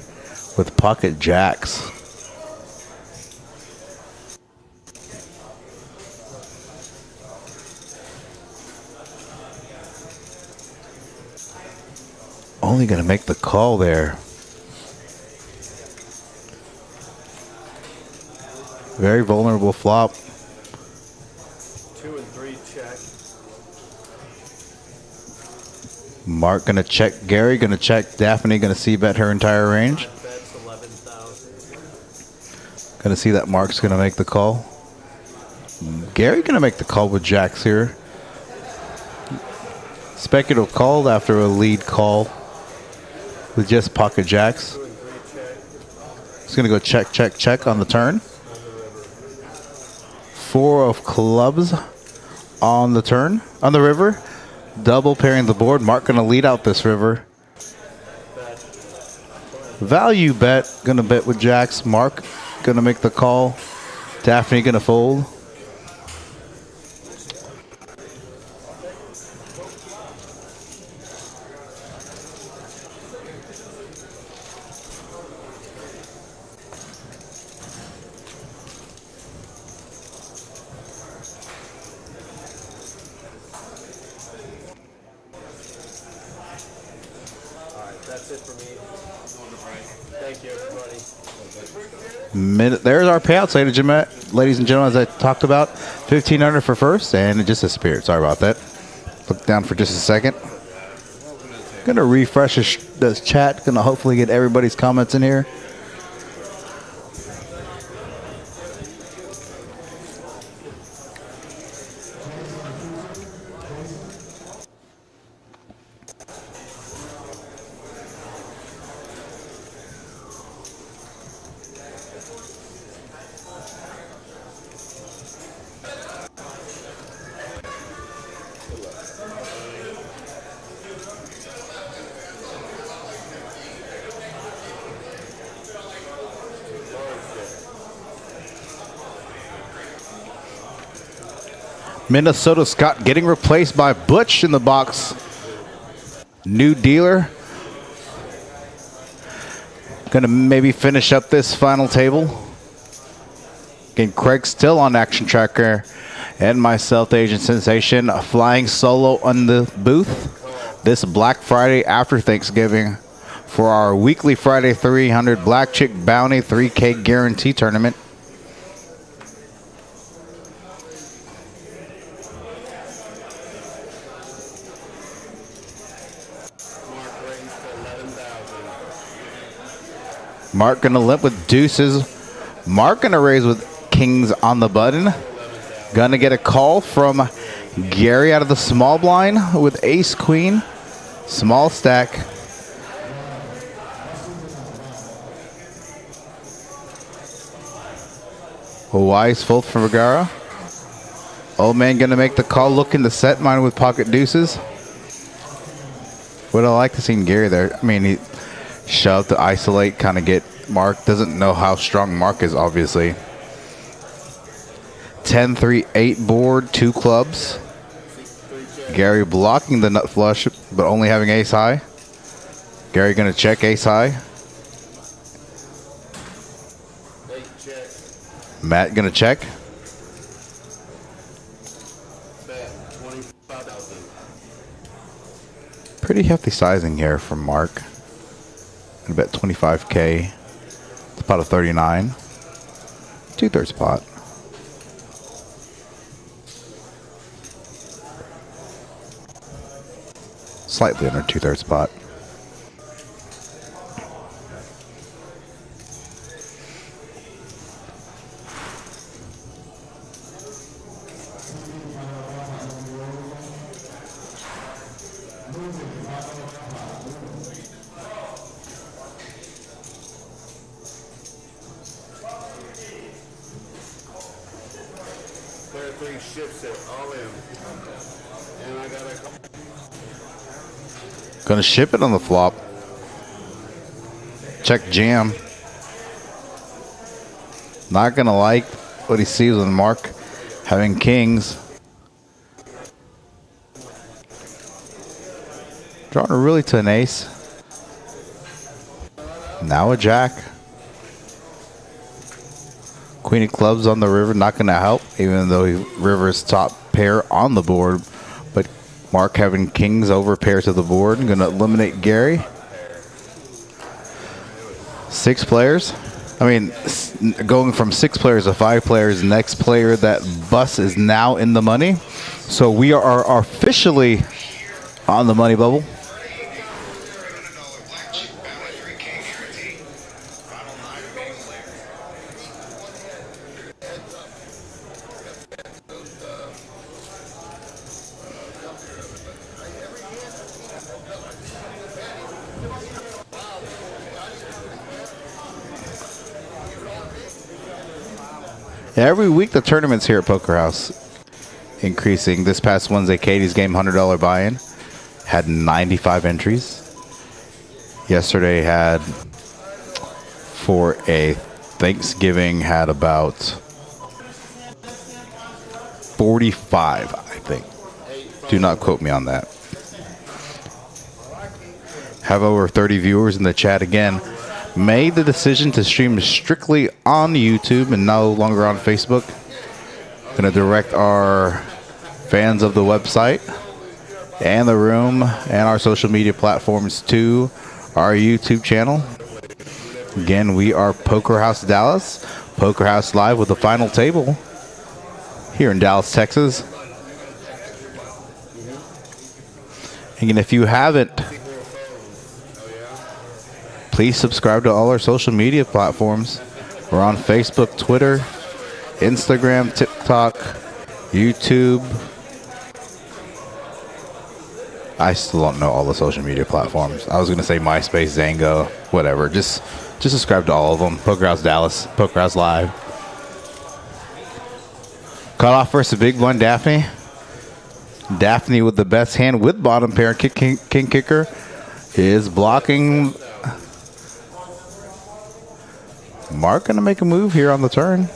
with pocket jacks. Only gonna make the call there. Very vulnerable flop. 2 and 3 check. Mark gonna check Gary, gonna check Daphne, gonna see bet her entire range. Bets 11,000. Gonna see that Mark's gonna make the call. Gary gonna make the call with jacks here. Speculative called after a lead call with just pocket jacks. 2 and 3 check. He's gonna go check, check, check on the turn. Four of clubs on the turn, on the river. Double pairing the board. Mark gonna lead out this river. Bet. Value bet. Gonna bet with jacks. Mark gonna make the call. Daphne gonna fold. Alright, that's it for me. Thank you, everybody. There's our payouts, ladies and gentlemen, as I talked about. 1,500 for first, and it just disappeared. Sorry about that. Look down for just a second. Gonna refresh this chat. Gonna hopefully get everybody's comments in here. Minnesota Scott getting replaced by Butch in the box. New dealer. Gonna maybe finish up this final table. Again, Craig still on Action Tracker. And myself, the Asian Sensation, flying solo on the booth this Black Friday after Thanksgiving for our weekly Friday 300 Black Chick Bounty 3K Guarantee Tournament. Mark brings to 11,000. Mark gonna limp with deuces. Mark gonna raise with kings on the button. Gonna get a call from Gary out of the small blind with ace queen. Small stack. A wise fold from Vergara. Old man gonna make the call, looking to set mine with pocket deuces. Would I like to see Gary there? I mean, he shoved to isolate, kind of get Mark. Doesn't know how strong Mark is, obviously. 10-3-8 board, 2 clubs. Gary blocking the nut flush, but only having ace high. Gary gonna check ace high. Matt gonna check. Pretty hefty sizing here from Mark. I bet 25K. It's about a 39. 2/3 pot. Slightly under 2/3 pot. Player 3 shifts it all in. And I got a couple. Gonna ship it on the flop. Check jam. Not gonna like what he sees with Mark having kings. Drawing really to an ace. Now a jack. Queen of clubs on the river, not gonna help, even though river's top pair on the board. But Mark having kings over pairs to the board. Gonna eliminate Gary. 6 players. I mean, going from 6 players to 5 players. Next player that busts is now in the money. So we are officially on the money bubble. Every week the tournaments here at Poker House increasing. This past Wednesday, Katie's game $100 buy-in had 95 entries. Yesterday had, for a Thanksgiving, had about 45, I think. Do not quote me on that. Have over 30 viewers in the chat again. Made the decision to stream strictly on YouTube and no longer on Facebook. Gonna direct our fans of the website and the room and our social media platforms to our YouTube channel. Again, we are Poker House Dallas. Poker House Live with the final table here in Dallas, Texas. And if you haven't, please subscribe to all our social media platforms. We're on Facebook, Twitter, Instagram, TikTok, YouTube. I still don't know all the social media platforms. I was going to say MySpace, Zango, whatever. Just subscribe to all of them. Poker House Dallas, Poker House Live. Cut off first a big one, Daphne. Daphne with the best hand with bottom pair. King kicker is blocking. Mark gonna make a move here on the turn.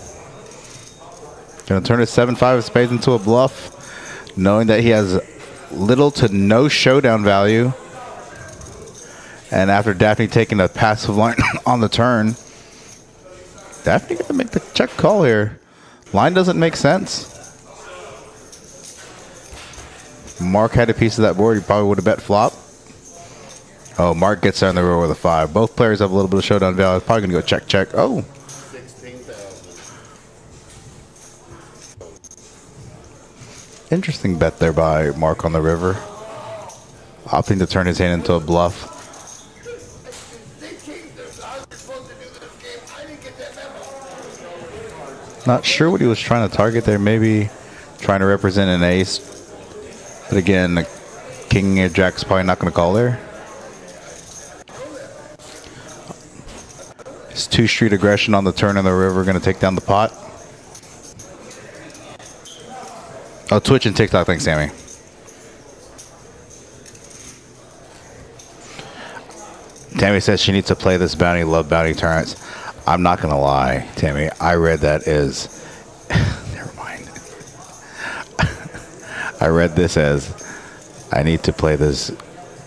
Gonna turn his 7-5 of spades into a bluff, knowing that he has little to no showdown value. And after Daphne taking a passive line on the turn, Daphne gonna make the check call here. Line doesn't make sense. Mark had a piece of that board, he probably would have bet flop. Oh, Mark gets down the row with a 5. Both players have a little bit of showdown value. Probably going to go check, check. Oh. 16,000. Interesting bet there by Mark on the river. Opting to turn his hand into a bluff. Not sure what he was trying to target there. Maybe trying to represent an ace. But again, the king or jack's probably not going to call there. His 2-street aggression on the turn in the river going to take down the pot. Oh, Twitch and TikTok. Thanks, Sammy. Tammy says she needs to play this bounty. Love bounty tournaments. I'm not going to lie, Tammy. I read that as... Never mind. I read this as, I need to play this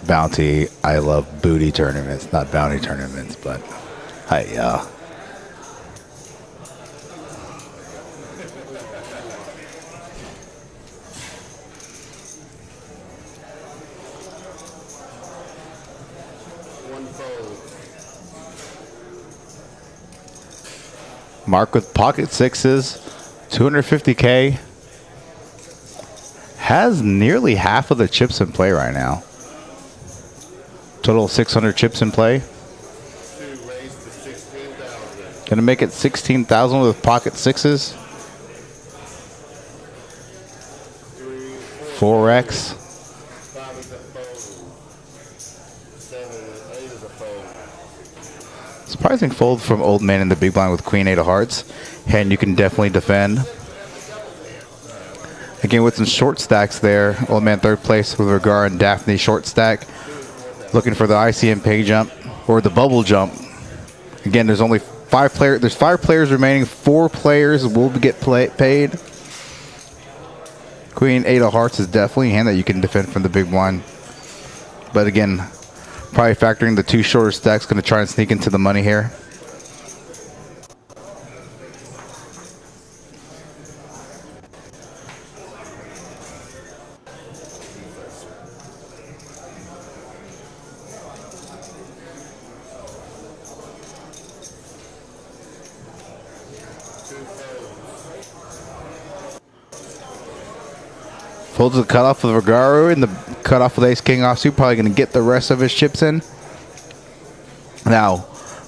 bounty. I love booty tournaments, not bounty tournaments, but... Hi, yeah. Mark with pocket sixes, 250K. Has nearly half of the chips in play right now. Total 600 chips in play. Gonna make it 16,000 with pocket sixes. 4x. Surprising fold from Old Man in the big blind with Queen 8 of hearts. Hand you can definitely defend. Again, with some short stacks there. Old Man third place with Regar and Daphne short stack. Looking for the ICM pay jump or the bubble jump. Again, there's only 5 players. There's 5 players remaining. 4 players will get paid. Queen 8 of hearts is definitely a hand that you can defend from the big blind. But again, probably factoring the 2 shorter stacks, going to try and sneak into the money here. Folds the cutoff with Regaru and the cutoff with Ace King offsuit. Probably going to get the rest of his chips in. Now,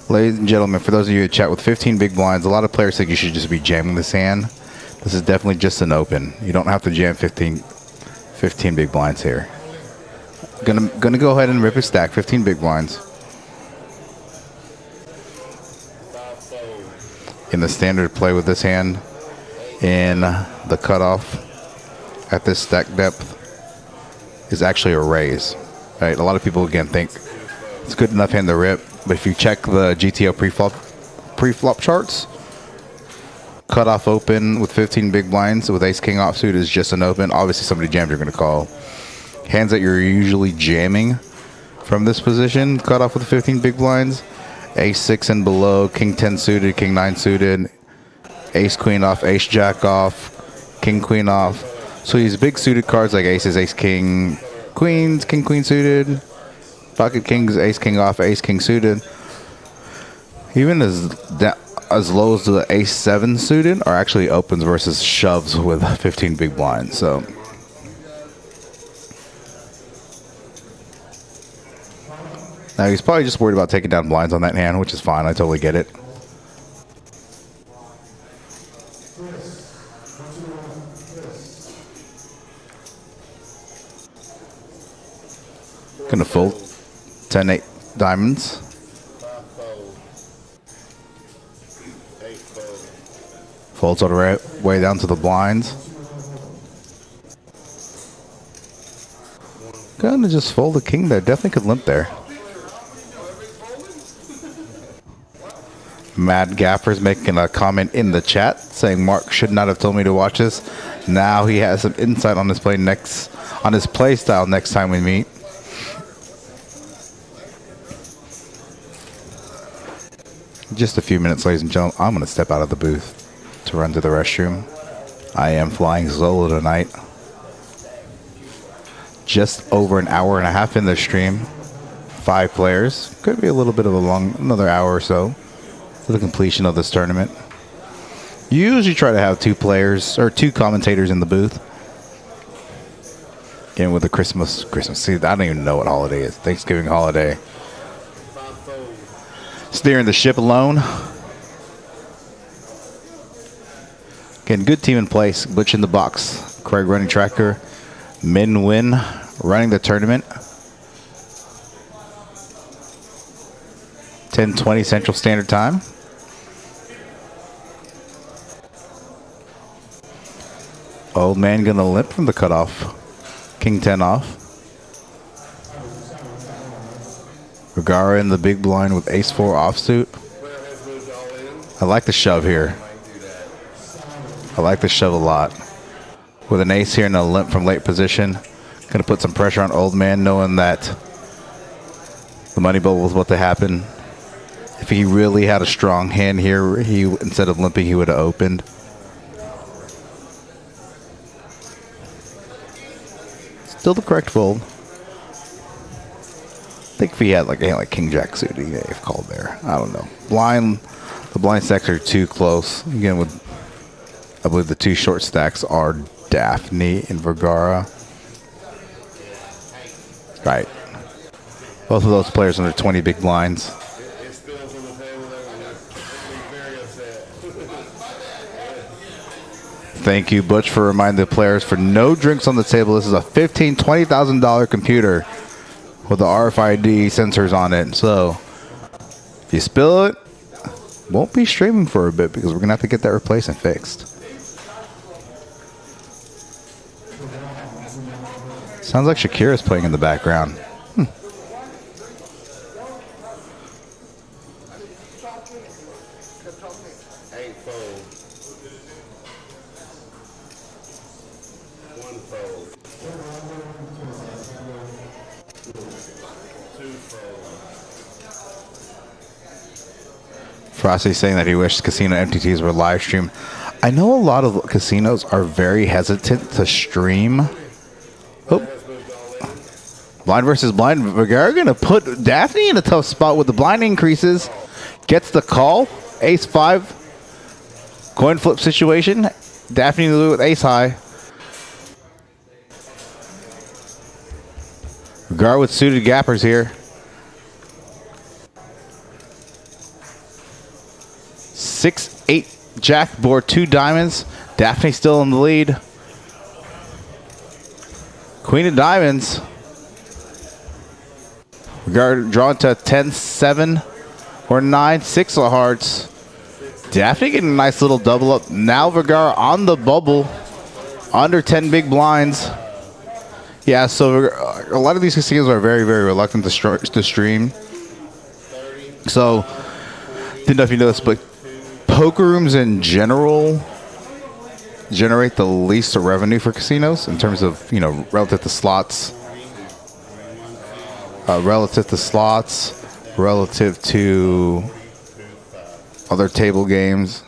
ladies and gentlemen, for those of you who chat with 15 big blinds, a lot of players think you should just be jamming this hand. This is definitely just an open. You don't have to jam 15 big blinds here. Gonna go ahead and rip a stack. 15 big blinds. In the standard play with this hand, in the cutoff at this stack depth is actually a raise. Right? A lot of people again think it's good enough hand to rip, but if you check the GTO pre-flop charts, cutoff open with 15 big blinds with Ace King offsuit is just an open. Obviously, somebody jammed, you're going to call. Hands that you're usually jamming from this position, cutoff with 15 big blinds, Ace 6 and below, King 10 suited, King 9 suited, Ace Queen off, Ace Jack off, King Queen off. So these big suited cards like Aces, Ace King, Queens, King Queen suited, Pocket Kings, Ace King off, Ace King suited. Even as low as the Ace 7 suited are actually opens versus shoves with 15 big blinds. So now he's probably just worried about taking down blinds on that hand, which is fine. I totally get it. Gonna fold 10-8 diamonds. Folds all the way down to the blinds. Gonna just fold the king there. Definitely could limp there. Mad Gaffer's making a comment in the chat saying Mark should not have told me to watch this. Now he has some insight on his play style next time we meet. Just a few minutes, ladies and gentlemen. I'm going to step out of the booth to run to the restroom. I am flying solo tonight. Just over an hour and a half in the stream. 5 players. Could be a little bit of another hour or so for the completion of this tournament. You usually try to have 2 players or 2 commentators in the booth. Again, with the Christmas. See, I don't even know what holiday it is. Thanksgiving holiday. Steering the ship alone. Again, good team in place. Butch in the box. Craig running tracker. Min Win running the tournament. 10:20 Central Standard Time. Old man gonna limp from the cutoff. King 10 off. Vergara in the big blind with ace 4 offsuit. I like the shove here. I like the shove a lot. With an ace here and a limp from late position. Gonna put some pressure on old man, knowing that the money bubble was about to happen. If he really had a strong hand here, he instead of limping, he would have opened. Still the correct fold. I think if he had like a hand like King Jack suited, he may have called there. I don't know. The blind stacks are too close. Again, with I believe the two short stacks are Daphne and Vergara. Right. Both of those players under 20 big blinds. Thank you, Butch, for reminding the players for no drinks on the table. This is a $15,000, $20,000 computer with the RFID sensors on it. So if you spill it, won't be streaming for a bit because we're going to have to get that replaced and fixed. Sounds like Shakira's playing in the background. Frosty saying that he wished casino MTTs were live streamed. I know a lot of casinos are very hesitant to stream. Oh. Blind versus blind. Vergara going to put Daphne in a tough spot with the blind increases. Gets the call. Ace 5. Coin flip situation. Daphne with ace high. Vergara with suited gappers here. 6-8 jack board, 2 diamonds. Daphne still in the lead. Queen of diamonds. Vergara drawn to 10-7 or 9, 6 of hearts. Daphne getting a nice little double up. Now Vergara on the bubble. Under 10 big blinds. Yeah, so a lot of these casinos are very, very reluctant to stream. So, didn't know if you noticed, but poker rooms in general generate the least revenue for casinos in terms of, you know, relative to slots, relative to other table games.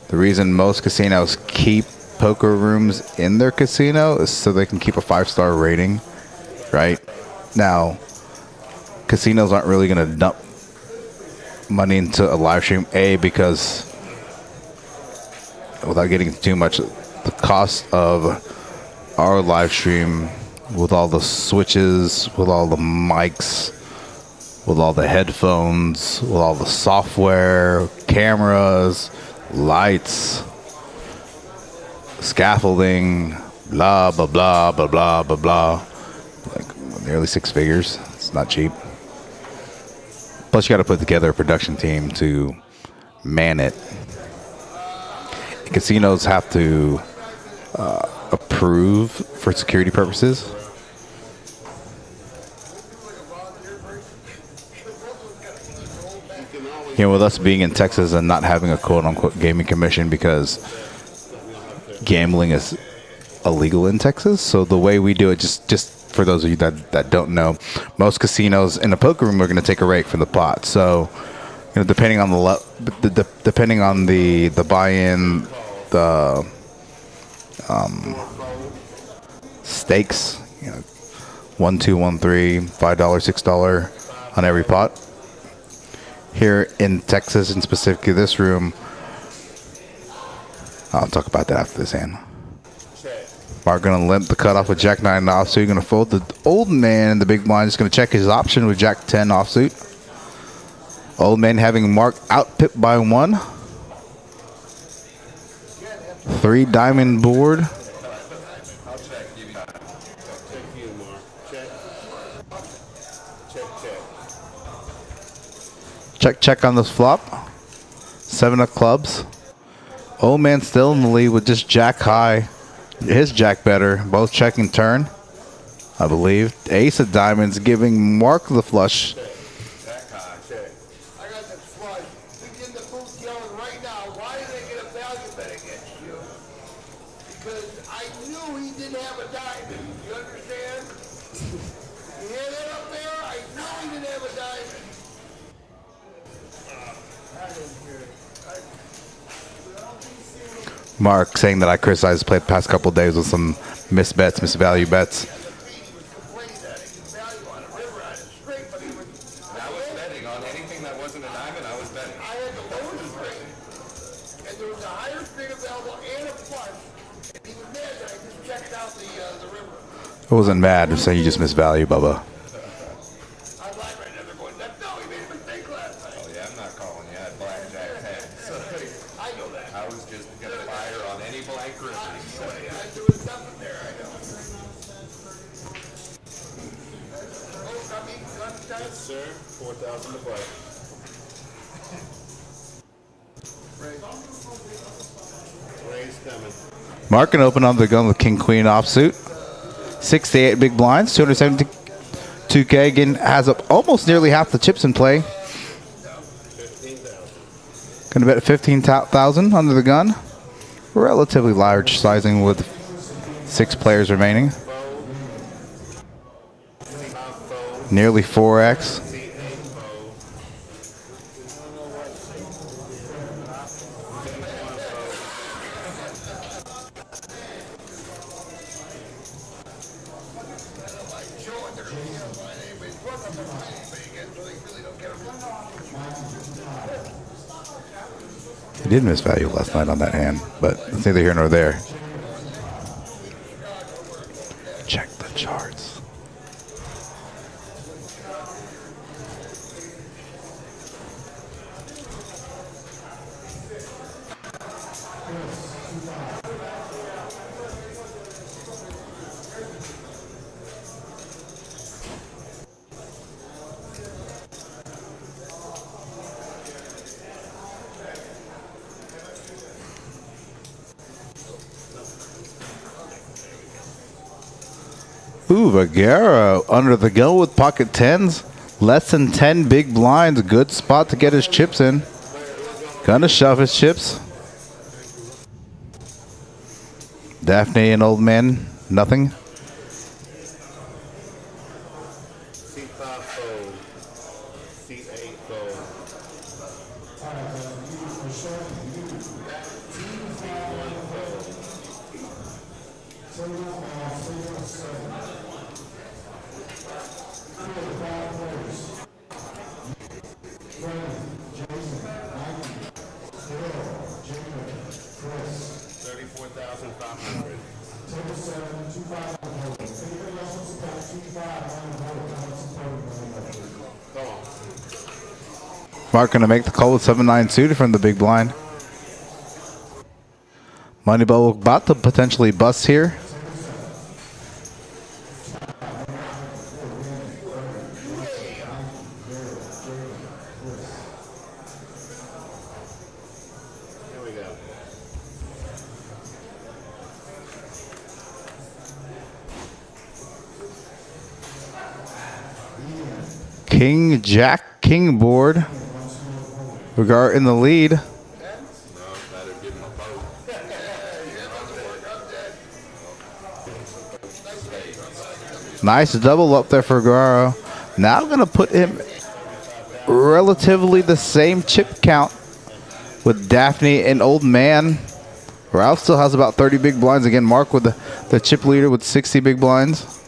The reason most casinos keep poker rooms in their casino is so they can keep a 5-star rating, right? Now, casinos aren't really going to dump money into a live stream, because without getting too much, the cost of our live stream with all the switches, with all the mics, with all the headphones, with all the software, cameras, lights, scaffolding, blah, blah, blah, blah, blah, blah, blah. Like nearly 6 figures. It's not cheap. Plus, you got to put together a production team to man it. Casinos have to approve for security purposes. You know, with us being in Texas and not having a quote-unquote gaming commission because gambling is illegal in Texas. So the way we do it, just for those of you that don't know, most casinos in a poker room are going to take a rake from the pot. So, you know, depending on the buy-in, the stakes, you know, $1, $2, $1, $3, $5, $6 on every pot. Here in Texas, and specifically this room, I'll talk about that after this hand. Mark going to limp the cutoff with Jack 9 off, so you're going to fold the old man in the big blind. Just going to check his option with Jack 10 offsuit. Old man having Mark out pipped by 1. 3 diamond board. Check on this flop. 7 of clubs. Old man still in the lead with just Jack high. His jack better. Both checking turn, I believe. Ace of diamonds giving Mark the flush. That card, check. I got the flush. He's in the booth yelling right now, why did they get a value bet against you? Because I knew he didn't have a diamond. You understand? You hear that up there? I knew he didn't have a diamond. I don't care. Mark saying that I criticized the play the past couple of days with some missed bets, misvalue bets. I was betting on anything that wasn't a diamond. I was betting. I had the lowest string, and there was a higher string available and a flush. And he was mad that I just checked out the river. I wasn't mad. I'm saying you just missed value, Bubba. I lied right now. They're going, no, he made a mistake last night. Oh yeah, I'm not calling you. I had blackjack 10. So I know that. I was just gonna fire on any blank river. There was nothing there, I know. Oh, Gummy, gun time? Sir, 4,000 to play. Ray's coming. Mark can open on the gun with King Queen offsuit. 68 big blinds, 272K. Again, has up almost nearly half the chips in play. 15,000. Gonna bet 15,000 under the gun. Relatively large sizing with 6 players remaining. Nearly 4x. He did miss value last night on that hand, but it's neither here nor there. Check the charts. Ooh, Vergara under the gun with pocket tens. Less than 10 big blinds. Good spot to get his chips in. Gonna shove his chips. Daphne and old man, nothing. Seat 5 fold. Seat 8 fold. Mark gonna make the call with 7-9 suited from the big blind. Moneyball about to potentially bust here. Here we go. King, Jack, King board. Vergara in the lead. No, better give him a boat. Nice double up there for Vergara. Now I'm gonna put him relatively the same chip count with Daphne and old man. Ralph still has about 30 big blinds. Again, Mark with the chip leader with 60 big blinds.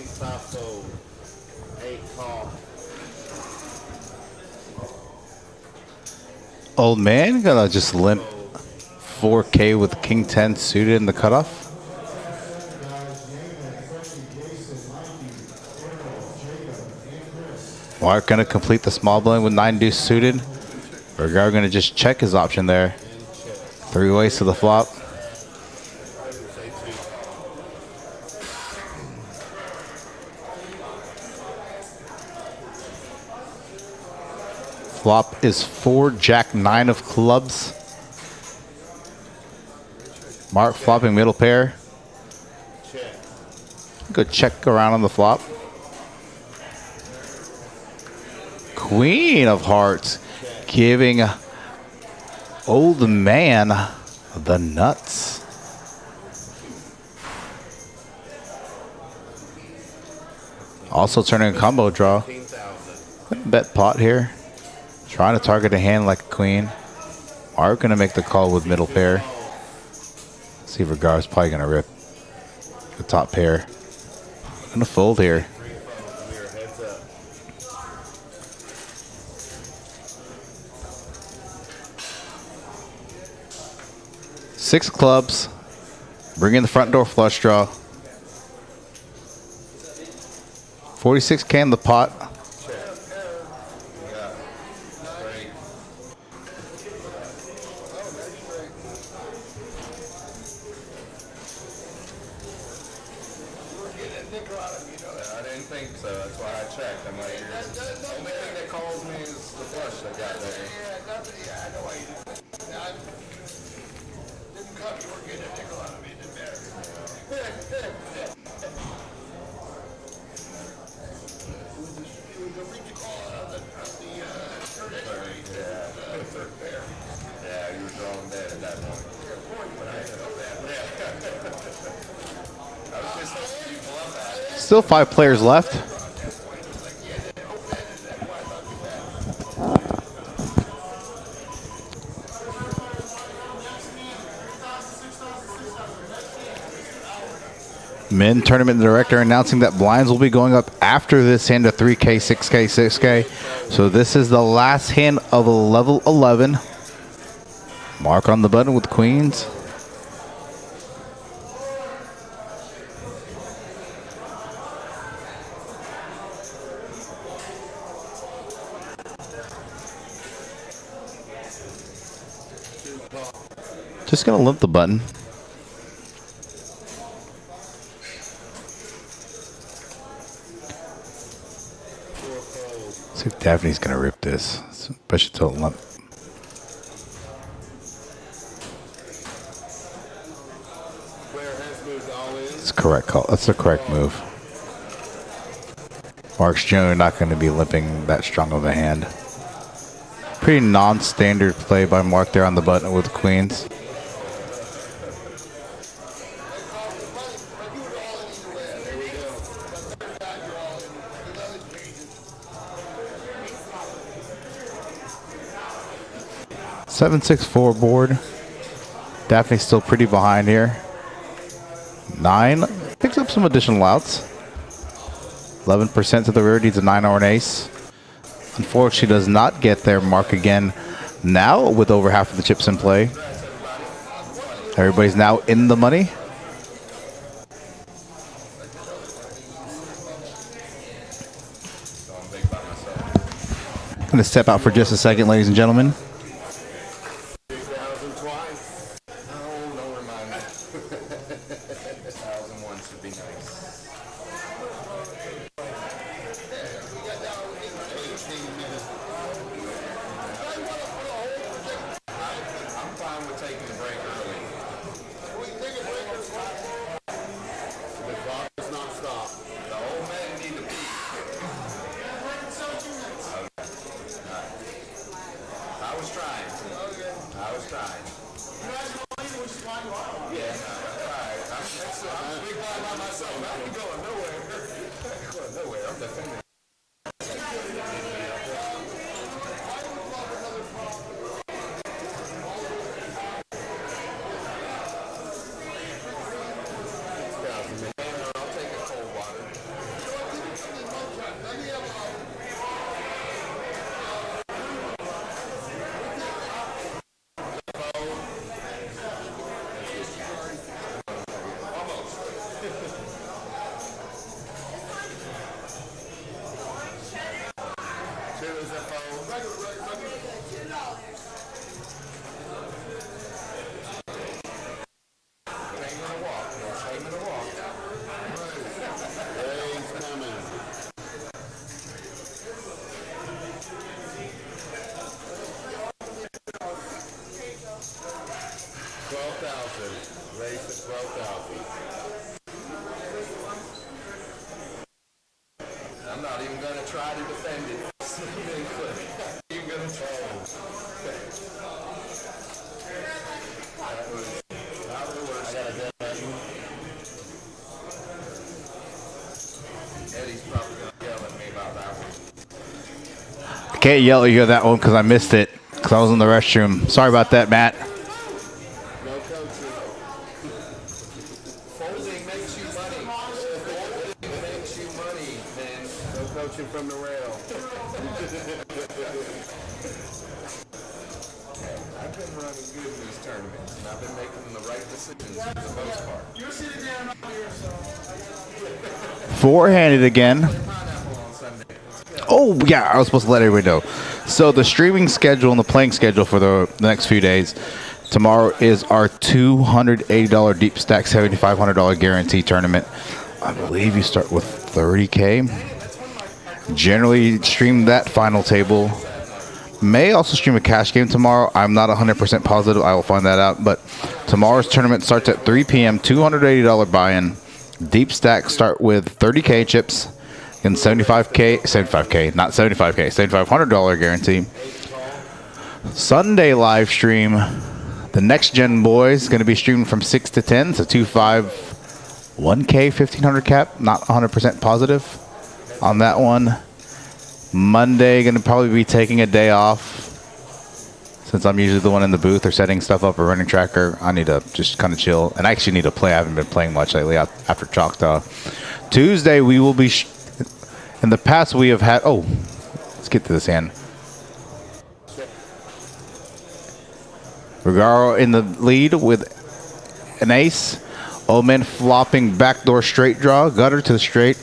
5 fold. 8 call. Old man gonna just limp 4K with King 10 suited in the cutoff. Mark gonna complete the small blind with 9 deuce suited. Vergara gonna just check his option there. 3 ways to the flop. Flop is 4 Jack 9 of clubs. Mark flopping middle pair. Go check around on the flop. Queen of hearts giving old man the nuts. Also turning a combo draw. Bet pot here. Trying to target a hand like a queen. Mark gonna make the call with middle pair. See if Vergara's probably gonna rip the top pair. Gonna fold here. Six clubs. Bring in the front door flush draw. 46K in the pot. I didn't think so. That's why I checked. I'm like, the only thing that calls me is the flush I got there. I know why you didn't come. You were getting a nickel out of me. It didn't matter. It was a reach call on the third pair. Yeah, you were drawing dead at that point. But I didn't know that. I was just hoping you bluff that. Still 5 players left. Men tournament director announcing that blinds will be going up after this hand to 3K, 6K, 6K. So this is the last hand of level 11. Mark on the button with queens. Just gonna limp the button. See if Daphne's gonna rip this, especially till limp. That's the correct call. That's the correct move. Mark's generally not going to be limping that strong of a hand. Pretty non-standard play by Mark there on the button with queens. $7-6-4 board. Daphne's still pretty behind here. 9 picks up some additional outs. 11% to the rear, needs a 9 or an ace. Unfortunately, does not get their mark again now with over half of the chips in play. Everybody's now in the money. I'm going to step out for just a second, ladies and gentlemen. 12,000. Raise to 12,000. I'm not even going to try to defend it. I'm even going to try. Eddie's probably going to yell at me about that one. I can't yell at you at that one because I missed it because I was in the restroom. Sorry about that, Matt. No coaching. Folding makes you money. Folding makes you money, man. No coaching from the rail. I've been running good in these tournaments, and I've been making the right decisions for the most part. You're sitting down up here, so. Four-handed again. Pineapple on Sunday. Oh, yeah, I was supposed to let everybody know. So the streaming schedule and the playing schedule for the next few days. Tomorrow is our $280 deep stack, $7,500 guarantee tournament. I believe you start with 30K. Generally stream that final table. May also stream a cash game tomorrow. I'm not 100% positive. I will find that out. But tomorrow's tournament starts at 3 p.m. $280 buy-in. Deep stacks start with 30K chips and 75K, not 75K, $7,500 guarantee. Sunday live stream. The Next Gen Boys going to be streaming from 6 to 10. So 2.5, 1K, 1,500 cap. Not 100% positive on that one. Monday, going to probably be taking a day off. Since I'm usually the one in the booth or setting stuff up or running tracker, I need to just kind of chill. And I actually need to play. I haven't been playing much lately after Choctaw. Tuesday, we will be... in the past, we have had... Oh, let's get to this hand. Regaro in the lead with an ace. Omen flopping backdoor straight draw. Gutter to the straight.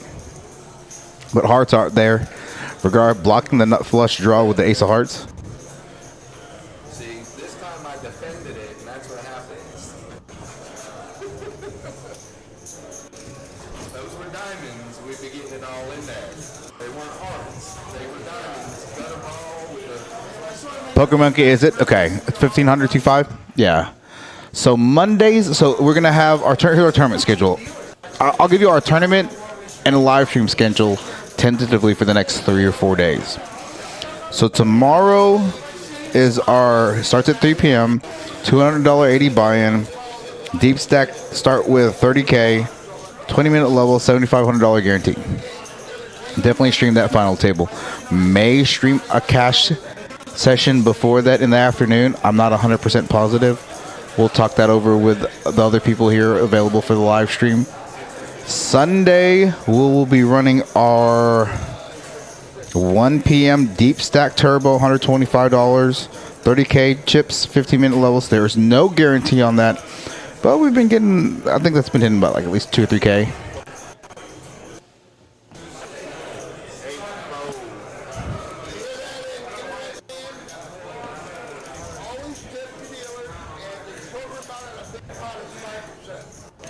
But hearts aren't there. Regard blocking the nut flush draw with the ace of hearts. See, this time I defended it, and that's what happens. Those were diamonds. We'd be getting it all in there. They weren't hearts. They were diamonds. Got them all with the... Poker Monkey, is it? Okay. It's 1,500, 2.5? Yeah. So Mondays, so we're going to have our, here's our tournament schedule. I'll give you our tournament and a live stream schedule tentatively for the next 3 or 4 days. So tomorrow is starts at 3 p.m., $200 80 buy-in. Deep stack start with 30K, 20-minute level, $7,500 guarantee. Definitely stream that final table. May stream a cash session before that in the afternoon. I'm not 100% positive. We'll talk that over with the other people here available for the live stream. Sunday, we will be running our 1 p.m. Deep Stack Turbo, $125, 30K chips, 15-minute levels. There's no guarantee on that, but we've been getting, I think that's been hitting about like at least 2 or 3K.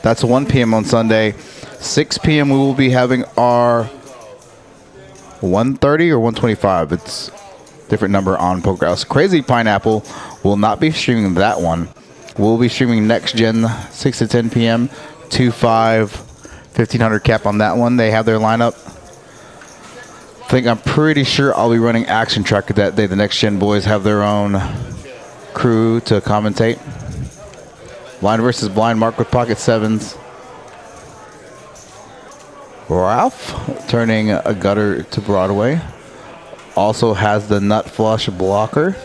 That's 1 p.m. on Sunday. 6 p.m. we will be having our 130 or 125. It's a different number on PokerHouse. Crazy Pineapple will not be streaming that one. We'll be streaming Next Gen 6 to 10 p.m. 2.5, 1,500 cap on that one. They have their lineup. I'm pretty sure I'll be running Action Tracker that day. The Next Gen Boys have their own crew to commentate. Blind versus blind, Mark with pocket sevens. Ralph turning a gutter to Broadway. Also has the nut flush blocker.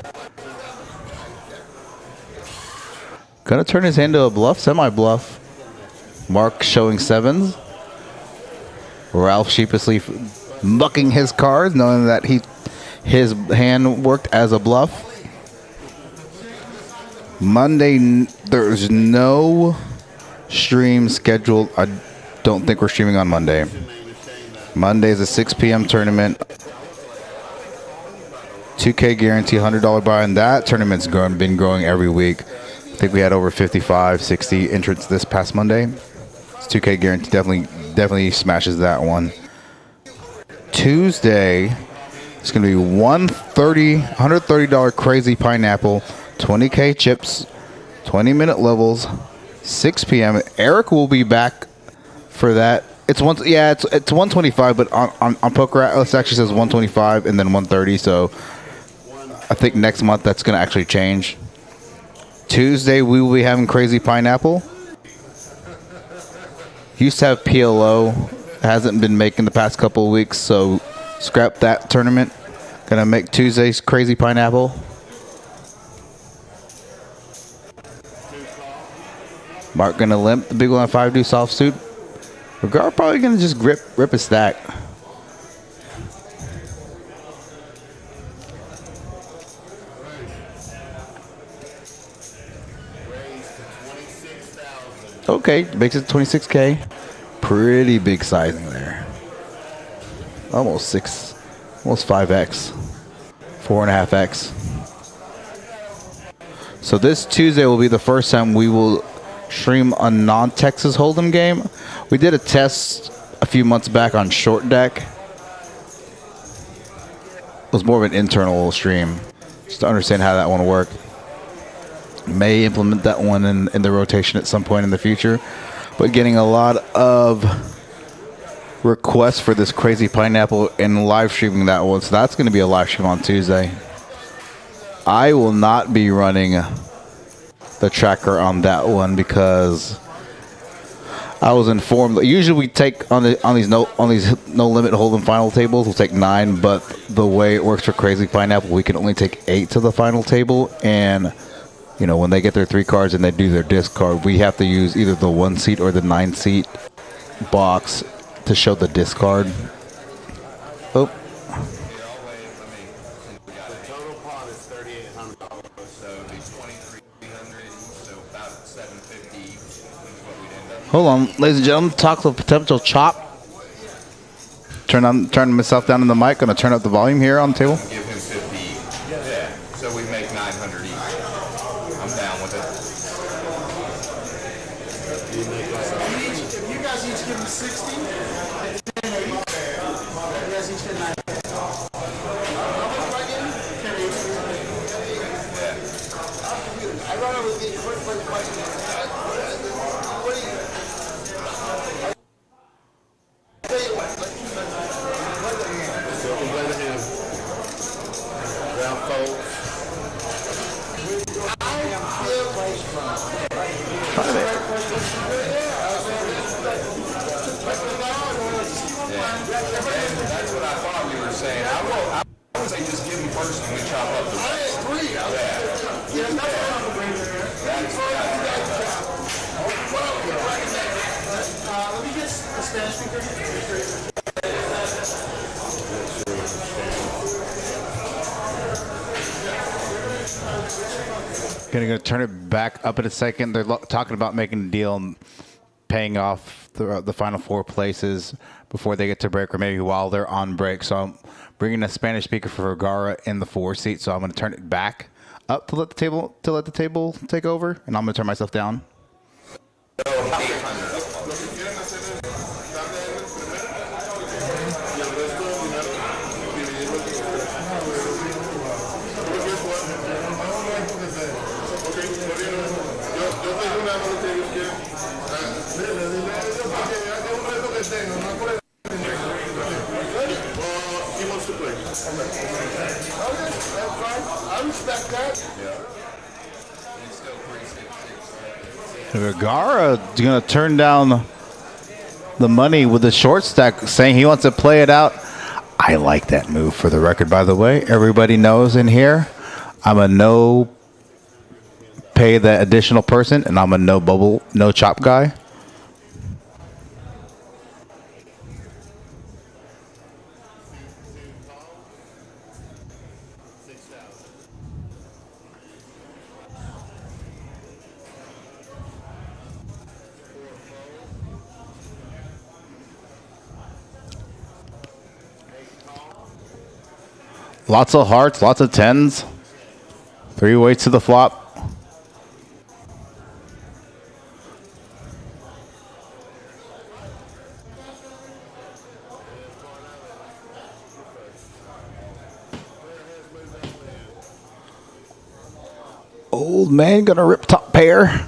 Gonna turn his hand to a bluff, semi-bluff. Mark showing sevens. Ralph sheepishly mucking his cards, knowing that his hand worked as a bluff. Monday, there's no stream scheduled. I don't think we're streaming on Monday. Monday is a 6 p.m. tournament. 2K guarantee, $100 buy, and that tournament's been growing every week. I think we had over 55, 60 entrants this past Monday. It's 2K guarantee definitely smashes that one. Tuesday, it's going to be $130 Crazy Pineapple, 20K chips, 20-minute levels, 6 p.m. Eric will be back for that. It's 125, but on Poker Atlas it actually says 125 and then 130. So I think next month that's going to actually change. Tuesday we will be having Crazy Pineapple. Used to have PLO, hasn't been making the past couple of weeks, so scrap that tournament. Gonna make Tuesday's Crazy Pineapple. Mark gonna limp the big one 5 do soft suit. Regard probably gonna just rip a stack. Okay, makes it 26K. Pretty big sizing there. Almost 5x. 4.5x. So this Tuesday will be the first time we will stream a non-Texas Hold'em game. We did a test a few months back on Short Deck. It was more of an internal stream, just to understand how that one worked. May implement that one in the rotation at some point in the future, but getting a lot of requests for this Crazy Pineapple and live streaming that one, so that's going to be a live stream on Tuesday. I will not be running the tracker on that one because I was informed that usually we take on these no limit hold'em final tables, we'll take 9, but the way it works for Crazy Pineapple, we can only take 8 to the final table. And you know, when they get their 3 cards and they do their discard, we have to use either the 1 seat or the 9 seat box to show the discard. Oh. The total pot is $3,800, so it'd be $2,300, so about $750 is what we'd end up. Hold on, ladies and gentlemen, talk of potential chop. Turn myself down in the mic. Gonna turn up the volume here on the table. Give him 50. Yeah. So we make 900 each. I'm down with it. If you guys each give me 60, you guys each get 9. I run over the quick question. What do you? Tell you what. So we play the hand. Round fold. That's what I thought we were saying. I would say just give him first and we chop up the Let me get a Spanish speaker. Gonna turn it back up in a second. They're talking about making a deal and paying off the final 4 places before they get to break, or maybe while they're on break. So I'm bringing a Spanish speaker for Vergara in the 4 seat. So I'm gonna turn it back up to let the table take over, and I'm gonna turn myself down. He wants to play. Okay, that's fine. I respect that. Vergara is gonna turn down the money with the short stack, saying he wants to play it out. I like that move, for the record, by the way. Everybody knows in here, I'm a no pay the additional person, and I'm a no bubble, no chop guy. Lots of hearts, lots of 10s. 3 weights to the flop. Old man gonna rip top pair.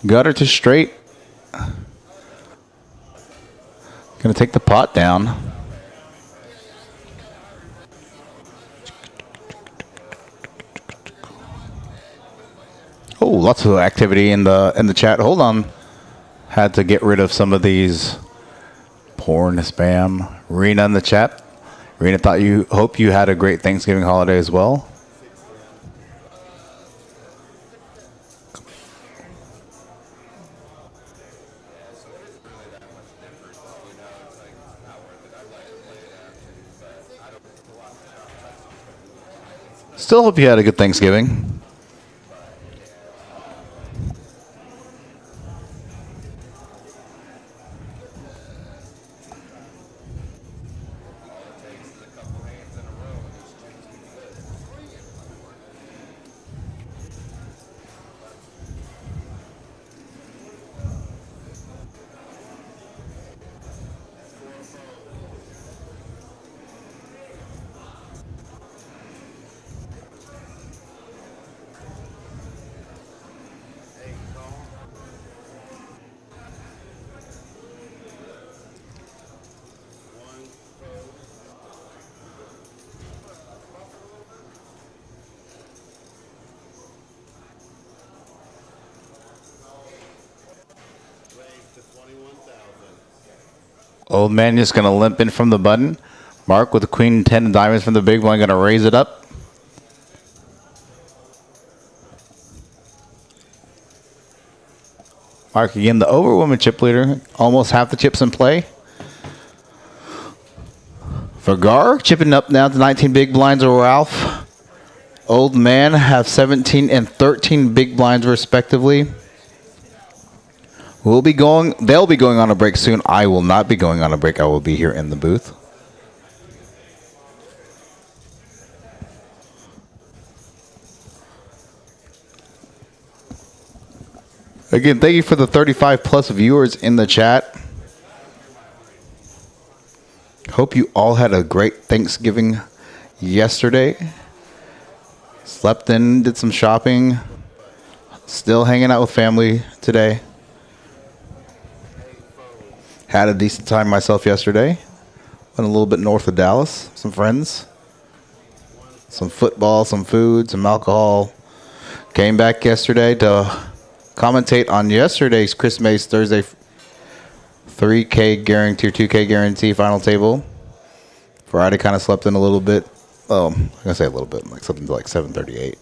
Gutter to straight. Gonna take the pot down. Oh, lots of activity in the chat. Hold on. Had to get rid of some of these porn spam. Rena in the chat. Rena hope you had a great Thanksgiving holiday as well. Still hope you had a good Thanksgiving. Old man just going to limp in from the button. Mark with the queen 10 of diamonds from the big one, going to raise it up. Mark again, the overwoman chip leader. Almost half the chips in play. Vagar chipping up now to 19 big blinds over Ralph. Old man have 17 and 13 big blinds respectively. They'll be going on a break soon. I will not be going on a break. I will be here in the booth. Again, thank you for the 35 plus viewers in the chat. Hope you all had a great Thanksgiving yesterday. Slept in, did some shopping. Still hanging out with family today. Had a decent time myself yesterday. Went a little bit north of Dallas. Some friends. Some football, some food, some alcohol. Came back yesterday to commentate on yesterday's Chris Mays Thursday 3K guarantee or 2K guarantee final table. Friday kind of slept in a little bit. Oh, I'm going to say a little bit. Like something like 7:38.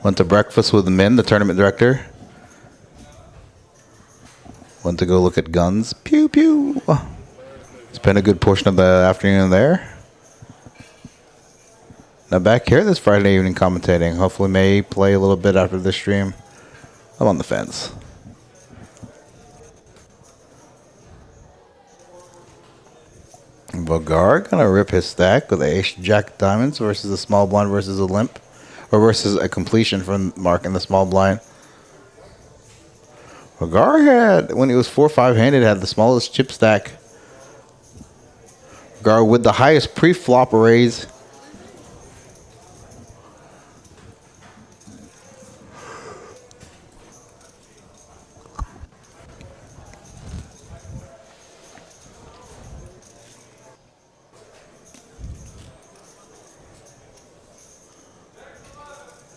Went to breakfast with Min, the tournament director. Went to go look at guns. Pew, pew. Spent a good portion of the afternoon there. Now back here this Friday evening commentating. Hopefully may play a little bit after this stream. I'm on the fence. Vagar gonna rip his stack with Ace Jack Diamonds versus a small blind versus a limp. Or versus a completion from Mark in the small blind. Vagar had, when he was 4-5 handed, had the smallest chip stack. Vagar with the highest pre-flop raise.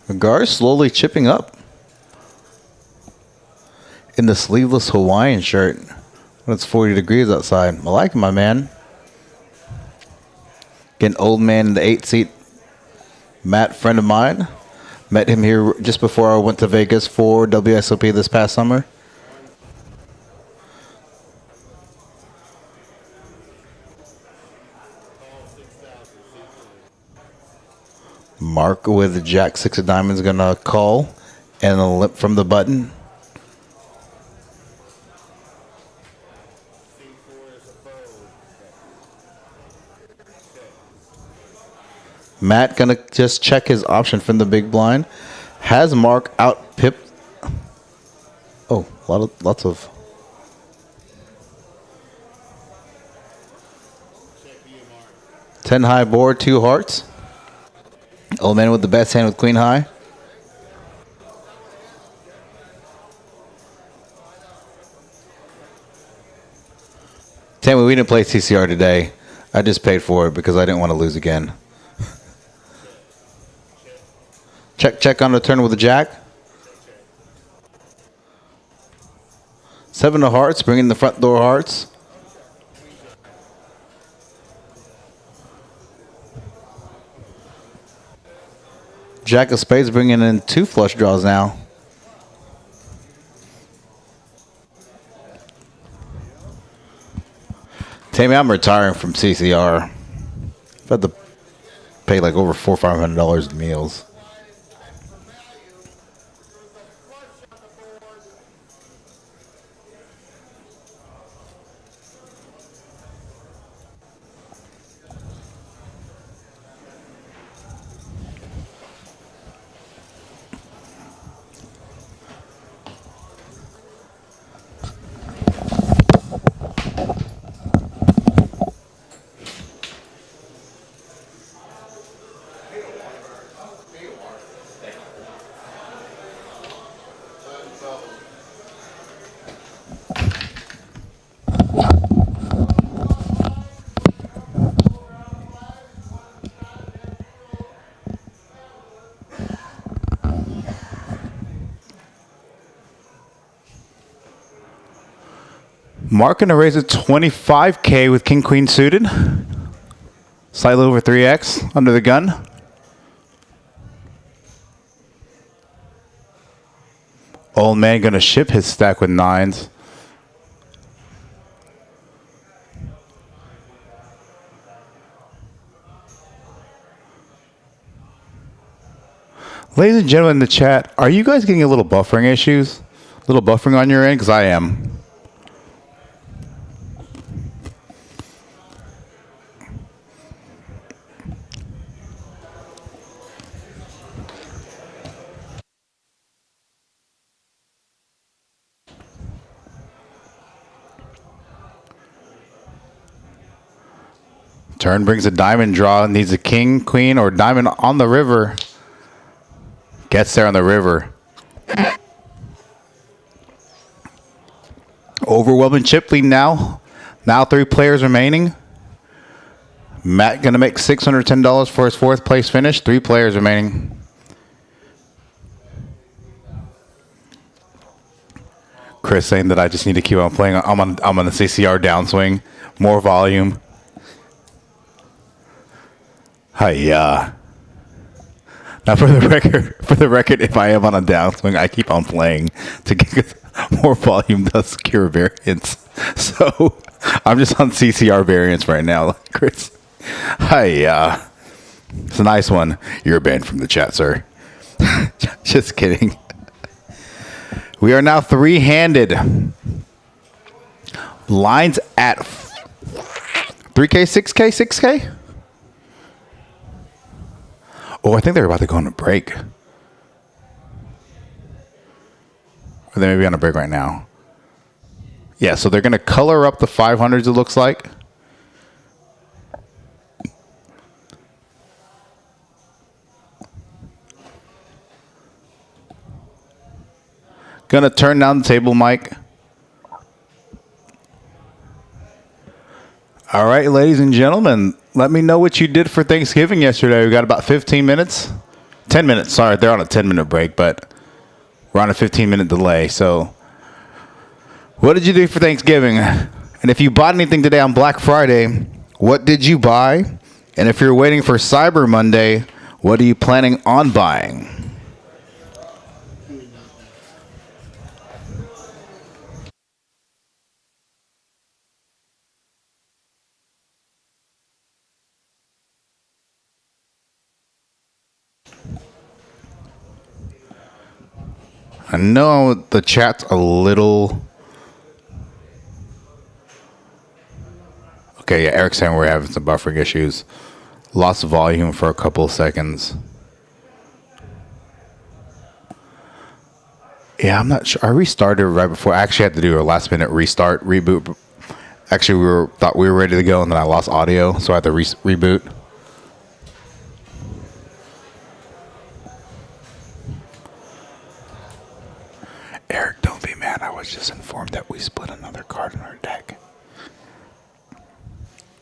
Vagar slowly chipping up in the sleeveless Hawaiian shirt when it's 40 degrees outside. I like him, my man. Again, old man in the 8th seat. Matt, friend of mine. Met him here just before I went to Vegas for WSOP this past summer. Mark with Jack 6 of diamonds gonna call and a limp from the button. Matt gonna just check his option from the big blind. Has Mark out pipped. Oh, lots of. 10 high board, 2 hearts. Old man with the best hand with queen high. Tammy, we didn't play CCR today. I just paid for it because I didn't want to lose again. Check on the turn with the jack. 7 of hearts, bringing the front door hearts. Jack of spades bringing in 2 flush draws now. Tammy, I'm retiring from CCR. I've had to pay like over $400 or $500 in meals. Mark gonna raise it 25K with king queen suited. Slightly over 3x under the gun. Old man gonna ship his stack with 9s. Ladies and gentlemen in the chat, are you guys getting a little buffering issues? A little buffering on your end? Because I am. Turn brings a diamond draw. Needs a king, queen, or diamond on the river. Gets there on the river. Overwhelming chip lead now. Now 3 players remaining. Matt going to make $610 for his 4th place finish. 3 players remaining. Chris saying that I just need to keep on playing. I'm on the CCR downswing. More volume. Hiya. Now, for the record, if I am on a downswing, I keep on playing to get more volume. Does cure variance. So I'm just on CCR variance right now, Chris. Hiya. It's a nice one. You're banned from the chat, sir. Just kidding. We are now 3-handed. Lines at 3K, 6K, 6K. Oh, I think they're about to go on a break. Or they may be on a break right now. Yeah, so they're going to color up the 500s, it looks like. Going to turn down the table, Mike. All right, ladies and gentlemen, let me know what you did for Thanksgiving yesterday. We got about 15 minutes. 10 minutes, sorry. They're on a 10-minute break, but we're on a 15-minute delay. So what did you do for Thanksgiving? And if you bought anything today on Black Friday, what did you buy? And if you're waiting for Cyber Monday, what are you planning on buying? I know the chat's a little... Okay, yeah, Eric's saying we're having some buffering issues. Lost volume for a couple of seconds. Yeah, I'm not sure. I restarted right before. I actually had to do a last-minute reboot. Actually, thought we were ready to go, and then I lost audio, so I had to reboot. was just informed that we split another card in our deck.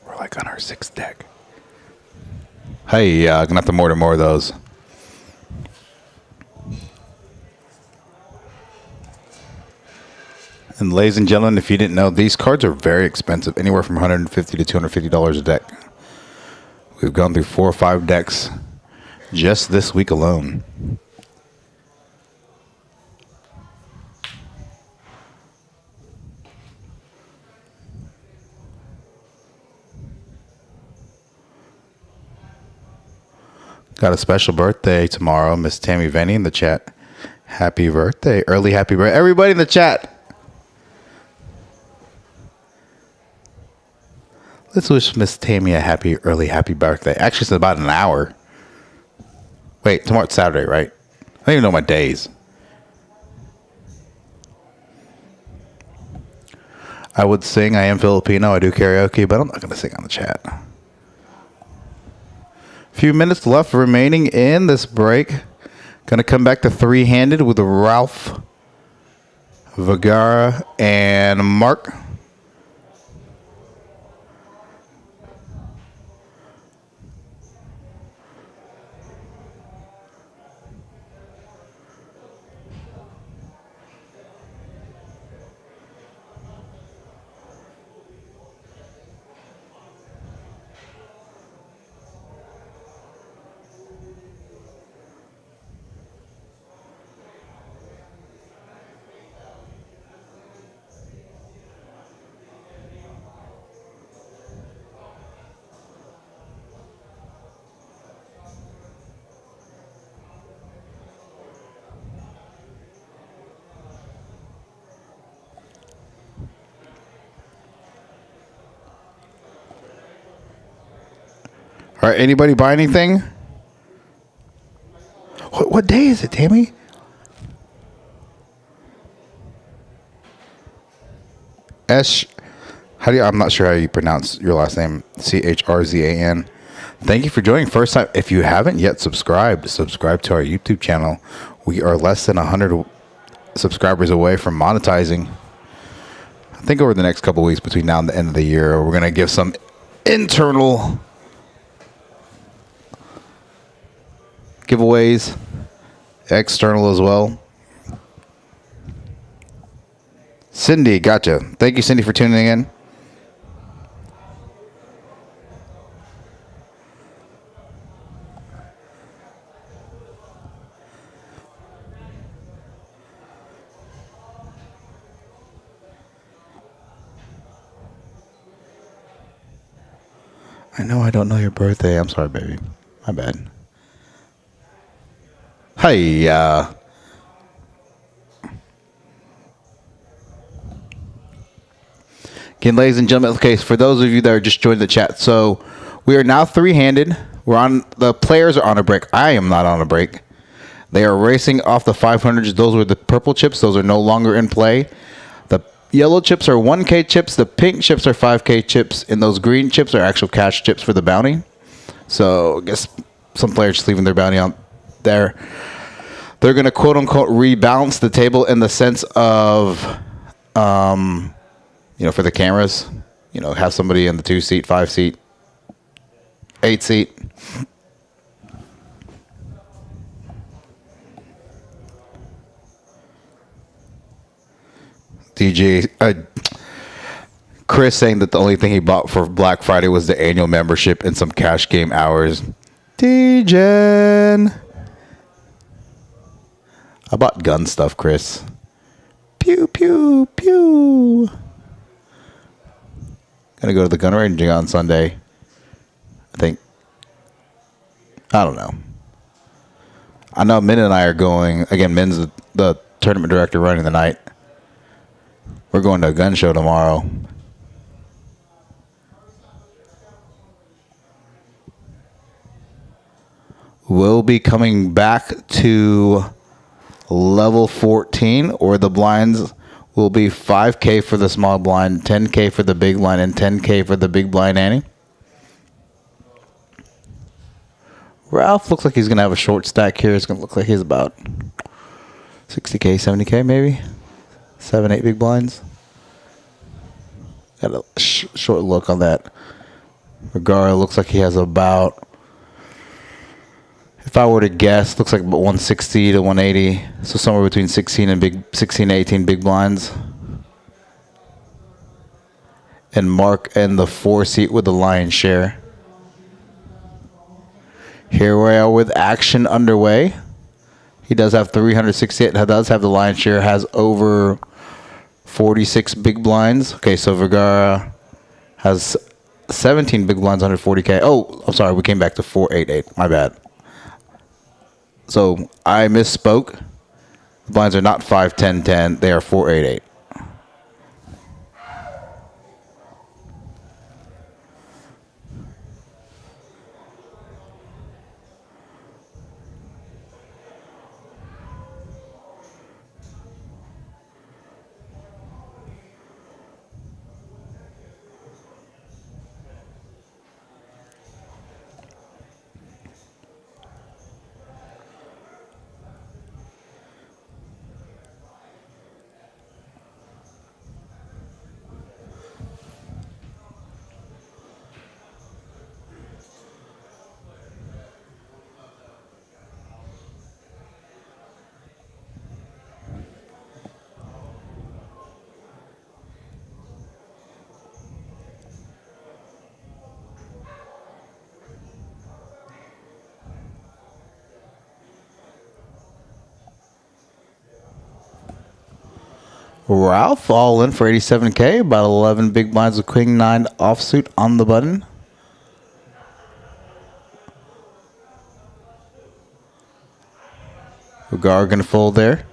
We're like on our 6th deck. Hey, gonna have to order more of those. And ladies and gentlemen, if you didn't know, these cards are very expensive, anywhere from $150 to $250 a deck. We've gone through 4 or 5 decks just this week alone. Got a special birthday tomorrow, Miss Tammy Venny in the chat. Happy birthday. Early happy birthday. Everybody in the chat. Let's wish Miss Tammy a early happy birthday. Actually, it's about an hour. Wait, tomorrow's Saturday, right? I don't even know my days. I would sing. I am Filipino. I do karaoke, but I'm not going to sing on the chat. Few minutes left remaining in this break. Going to come back to three-handed with Ralph, Vergara, and Mark. All right, anybody buy anything? What day is it, Tammy? I'm not sure how you pronounce your last name. Chrzan. Thank you for joining. First time. If you haven't yet subscribe to our YouTube channel. We are less than 100 subscribers away from monetizing. I think over the next couple weeks between now and the end of the year, we're going to give some internal giveaways, external as well. Cindy, gotcha. Thank you, Cindy, for tuning in. I know I don't know your birthday. I'm sorry, baby. My bad. Hey, again, ladies and gentlemen, okay, for those of you that are just joining the chat, so we are now three-handed. The players are on a break. I am not on a break. They are racing off the 500s. Those were the purple chips. Those are no longer in play. The yellow chips are 1K chips. The pink chips are 5K chips. And those green chips are actual cash chips for the bounty. So I guess some players just leaving their bounty out there. They're going to quote-unquote rebalance the table in the sense of, for the cameras, have somebody in the 2-seat, 5-seat, 8-seat. DJ Chris saying that the only thing he bought for Black Friday was the annual membership and some cash game hours. DJ, I bought gun stuff, Chris. Pew pew pew. Gonna go to the gun ranging on Sunday. I think. I don't know. I know Min and I are going. Again, Min's the tournament director running the night. We're going to a gun show tomorrow. We'll be coming back to level 14, or the blinds will be 5K for the small blind, 10K for the big blind, and 10K for the big blind ante. Ralph looks like he's going to have a short stack here. It's going to look like he's about 60K, 70K maybe. 7, 8 big blinds. Got a short look on that. Vergara looks like he has about, if I were to guess, looks like about 160 to 180. So somewhere between 16 and 18 big blinds. And Mark and the 4 seat with the lion's share. Here we are with action underway. He does have 368. Does have the lion's share. Has over 46 big blinds. Okay, so Vergara has 17 big blinds under 40K. Oh, I'm sorry. We came back to 488. My bad. So I misspoke. The blinds are not 5, 10, 10. They are 488. Ralph all in for 87K. About 11 big blinds with Queen 9 offsuit on the button. Vergara going to fold there.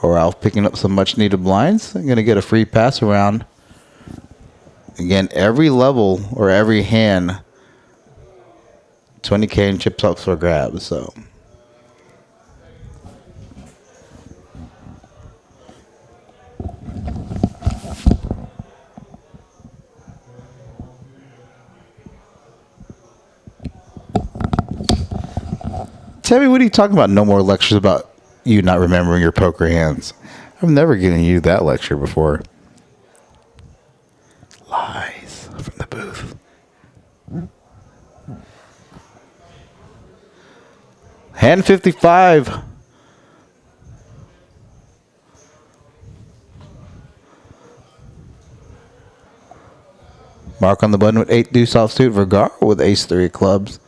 Ralph picking up some much needed blinds. Going to get a free pass around. Again, every level or every hand, 20K in chips up for grabs. So. Tell me, what are you talking about? No more lectures about you not remembering your poker hands. I've never given you that lecture before. Lies from the booth. Hand 55. Mark on the button with 8 deuce offsuit. Vergara with ace 3 clubs.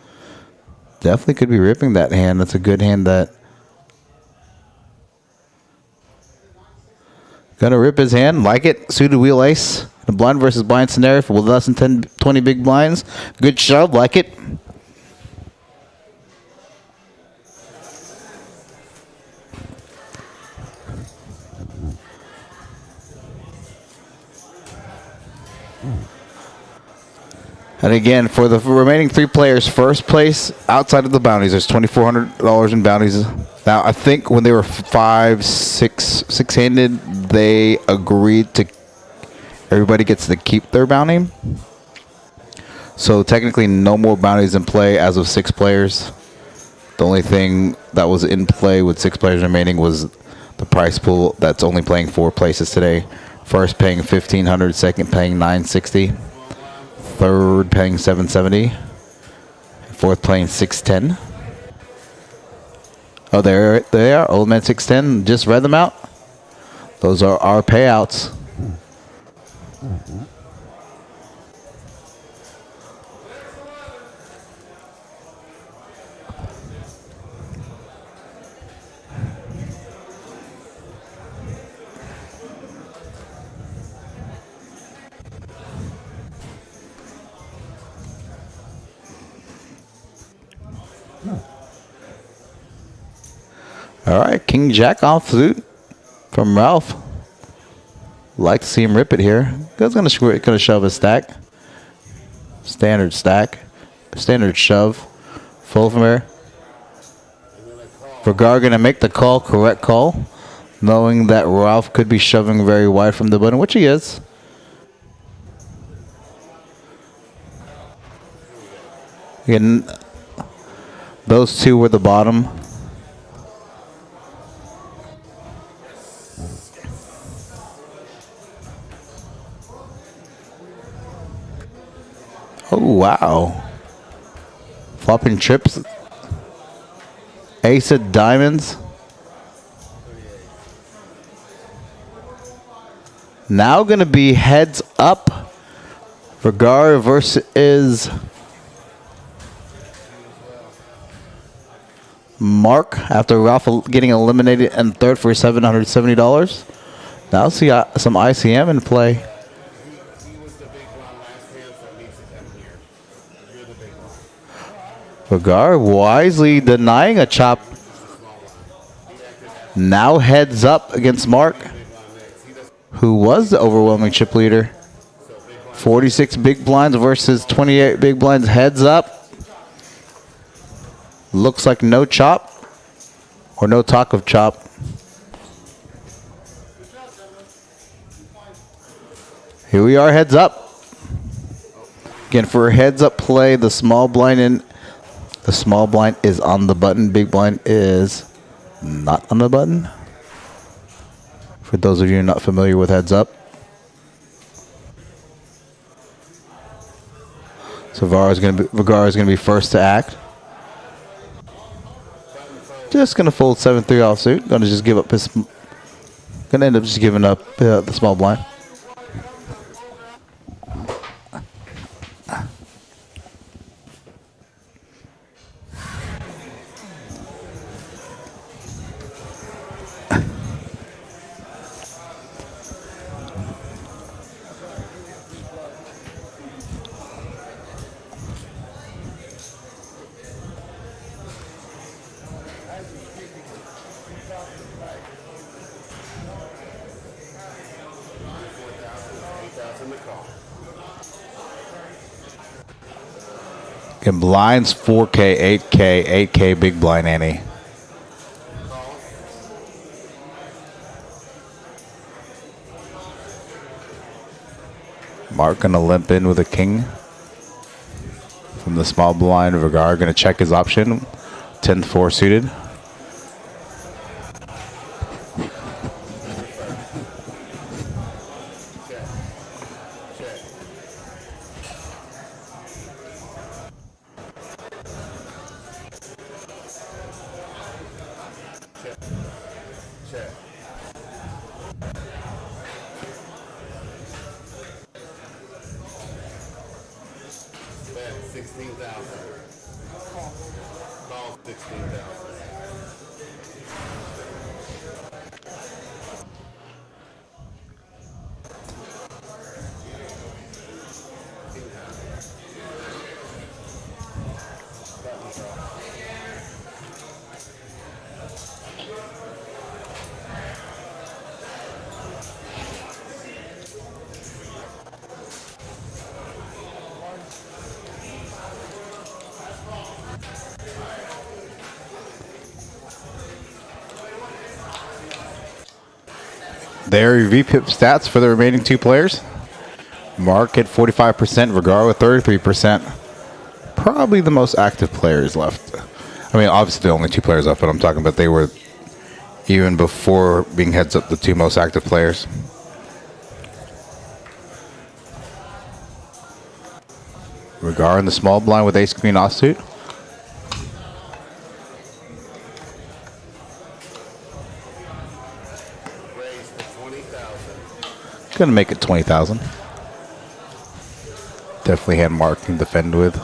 Definitely could be ripping that hand. That's a good hand that. Gonna rip his hand. Like it. Suited wheel ace. The blind versus blind scenario with less than 10, 20 big blinds. Good shove. Like it. And again, for the remaining 3 players, first place outside of the bounties, there's $2,400 in bounties. Now, I think when they were 5, 6-handed, they agreed to everybody gets to keep their bounty. So technically, no more bounties in play as of 6 players. The only thing that was in play with 6 players remaining was the prize pool that's only playing 4 places today. First paying $1,500, second paying $960. Third paying $770. Fourth playing $610. Oh, there they are. Old Man 610. Just read them out. Those are our payouts. All right, King Jack offsuit from Ralph. Like to see him rip it here. Guy's gonna shove a stack. Standard stack. Standard shove. Full from here. Vergara gonna make the call, correct call, knowing that Ralph could be shoving very wide from the button, which he is. Again, those 2 were the bottom. Oh, wow. Flopping trips. Ace of diamonds. Now going to be heads up. Vergara versus Mark after Ralph getting eliminated in third for $770. Now see some ICM in play. He was the big one last hand, so it needs to come here. You're the big one. Vergara wisely denying a chop. Now heads up against Mark, who was the overwhelming chip leader. 46 big blinds versus 28 big blinds. Heads up. Looks like no chop or no talk of chop. Here we are, heads up. Again, for a heads up play, the small blind is on the button. Big blind is not on the button. For those of you not familiar with heads up. So Vergara is gonna be first to act. Just gonna fold 7-3 offsuit. Gonna just give up his. Gonna end up just giving up the small blind. Again, blinds 4K, 8K, 8K big blind ante. Mark gonna limp in with a king from the small blind. Vergara gonna check his option. 10-4 suited. Check. Bet 16,000. Call 16,000. There are your VPIP stats for the remaining two players. Mark at 45%, Vergara with 33%. Probably the most active players left. I mean, obviously the only two players left, but I'm talking about they were, even before being heads up, the two most active players. Vergara in the small blind with ace queen offsuit. Raise to 20,000. Gonna make it 20,000. Definitely hand Mark can defend with.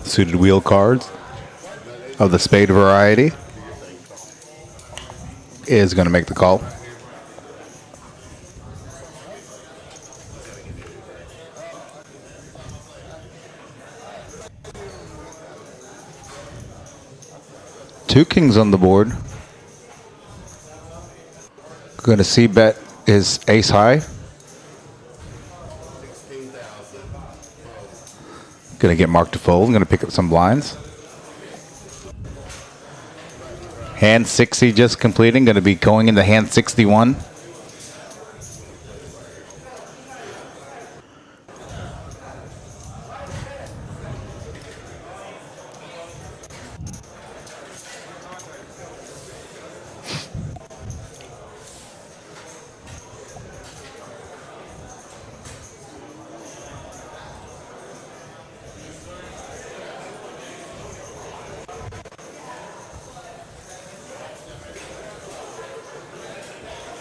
Suited wheel cards of the spade variety is gonna make the call. Two kings on the board. Going to see bet is ace high. 16,000. Going to get Mark to fold. Going to pick up some blinds. Hand 60 just completing. Going to be going into hand 61.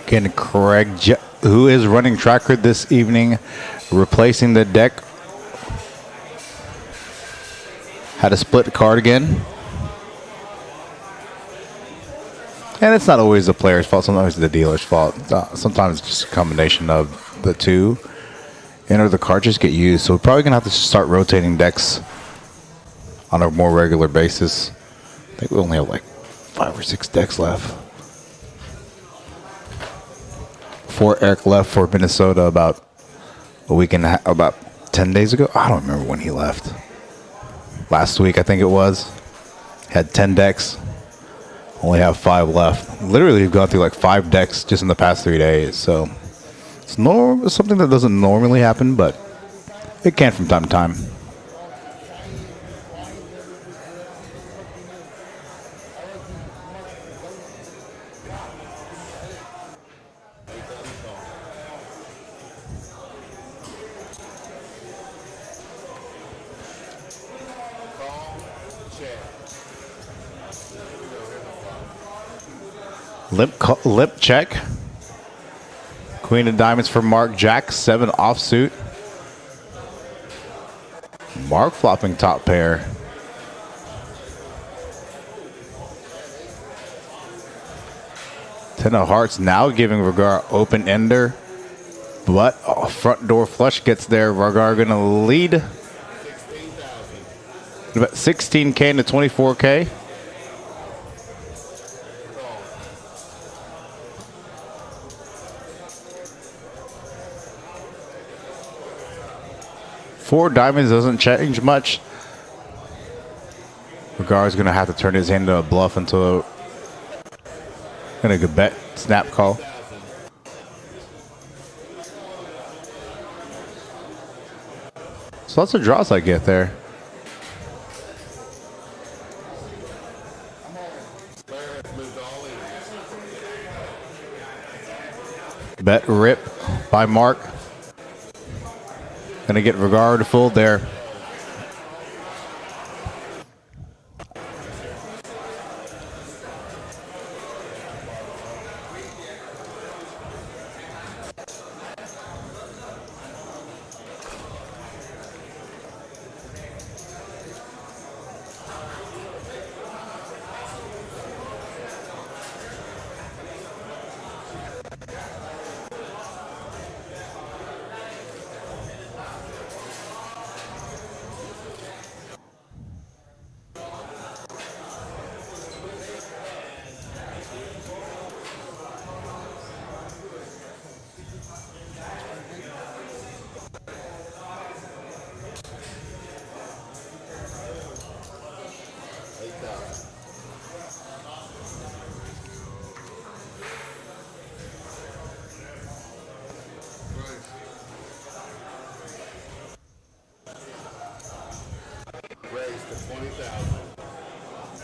Again, who is running tracker this evening, replacing the deck. Had a split card again. And it's not always the player's fault, sometimes it's the dealer's fault. Sometimes it's just a combination of the two. And the cartridges get used. So we're probably going to have to start rotating decks on a more regular basis. I think we only have like 5 or 6 decks left. Before Eric left for Minnesota about a week and about 10 days ago. I don't remember when he left. Last week, I think it was. Had 10 decks. Only have 5 left. Literally, we've gone through like 5 decks just in the past 3 days. So it's something that doesn't normally happen, but it can from time to time. Lip check. Queen of diamonds for Mark. Jack 7 offsuit. Mark flopping top pair. Ten of hearts now giving Vergara open ender, but front door flush gets there. Vergara gonna lead about 16K to 24K. Four diamonds doesn't change much. Vergara's gonna have to turn his hand into a bluff until gonna go bet snap call. So lots of draws I get there. Bet rip by Mark. Gonna get Vergara to fold there.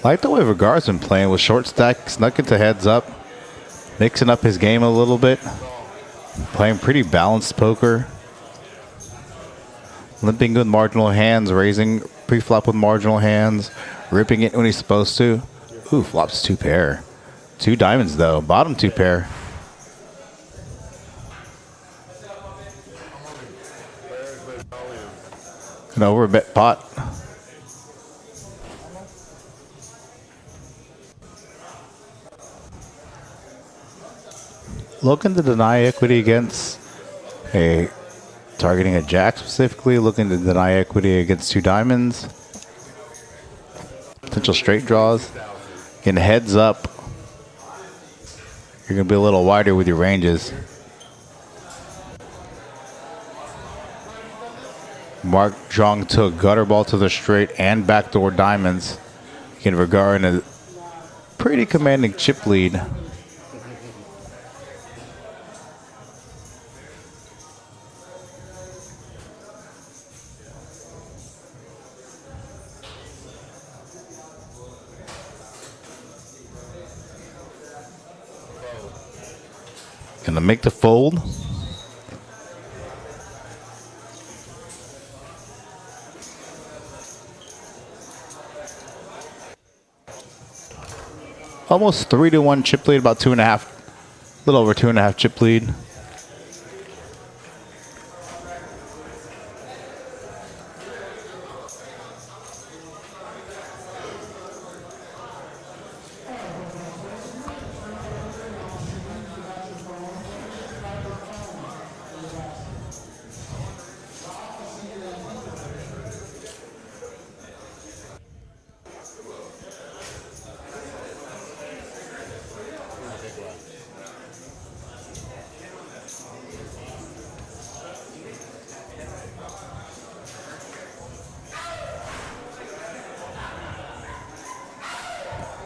I like the way Vergara's been playing with short stack, snuck into heads up, mixing up his game a little bit, playing pretty balanced poker, limping with marginal hands, raising pre-flop with marginal hands, ripping it when he's supposed to. Ooh, flops 2 pair. 2 diamonds though, bottom 2 pair. An over bet pot. Looking to deny equity against targeting a jack specifically, looking to deny equity against 2 diamonds. Potential straight draws. Getting heads up. You're going to be a little wider with your ranges. Mark Zhang took gutter ball to the straight and backdoor diamonds. Getting Vergara in a pretty commanding chip lead. Gonna make the fold. Almost 3-1 chip lead, about 2.5 little over 2.5 chip lead.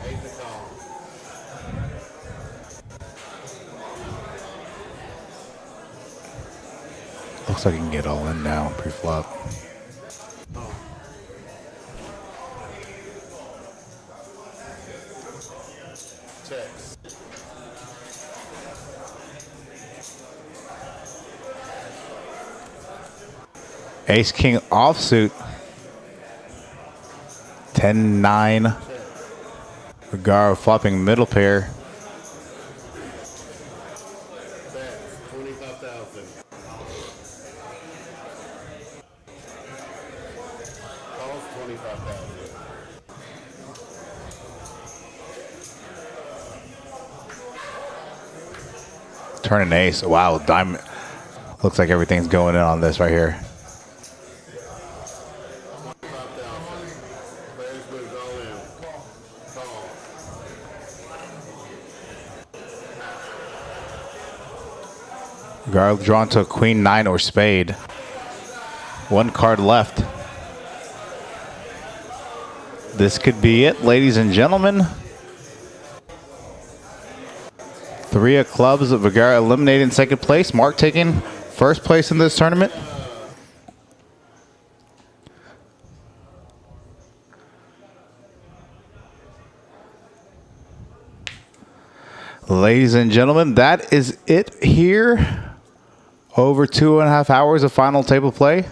Eight to call. Looks like you can get all in now pre-flop. Checks. Ace King offsuit. 10-9. Figaro flopping middle pair. Bets. 25,000. Calls 25,000. Turning ace. Wow, diamond. Looks like everything's going in on this right here. 25,000. Players moves all in. Call. Figaro drawn to a queen, 9, or spade. One card left. This could be it, ladies and gentlemen. 3 of clubs. Figaro eliminated in second place. Mark taking first place in this tournament. Ladies and gentlemen, that is it here. Over 2.5 hours of final table play.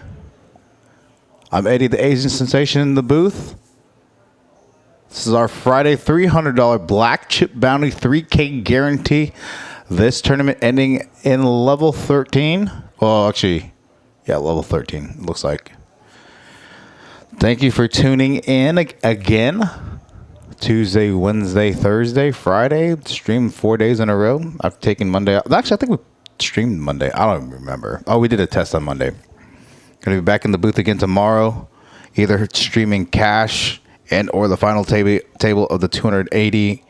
I'm Eddie, the Asian Sensation, in the booth. This is our Friday $300 black chip bounty 3K guarantee. This tournament ending in level 13. Well, actually, yeah, level 13, it looks like. Thank you for tuning in again. Tuesday, Wednesday, Thursday, Friday. Streamed 4 days in a row. I've taken Monday off. Actually, I think we streamed Monday. I don't remember. Oh, we did a test on Monday. Gonna be back in the booth again tomorrow. Either streaming cash and or the final table of the 280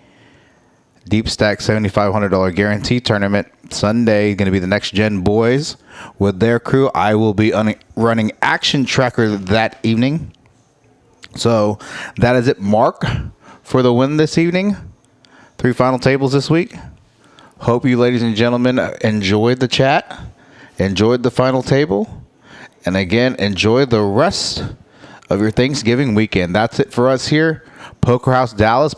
deep stack $7,500 guarantee tournament. Sunday, going to be the Next Gen boys with their crew. I will be running Action Tracker that evening. So that is it, Mark, for the win this evening. 3 final tables this week. Hope you, ladies and gentlemen, enjoyed the chat, enjoyed the final table, and again, enjoy the rest of your Thanksgiving weekend. That's it for us here. Poker House Dallas.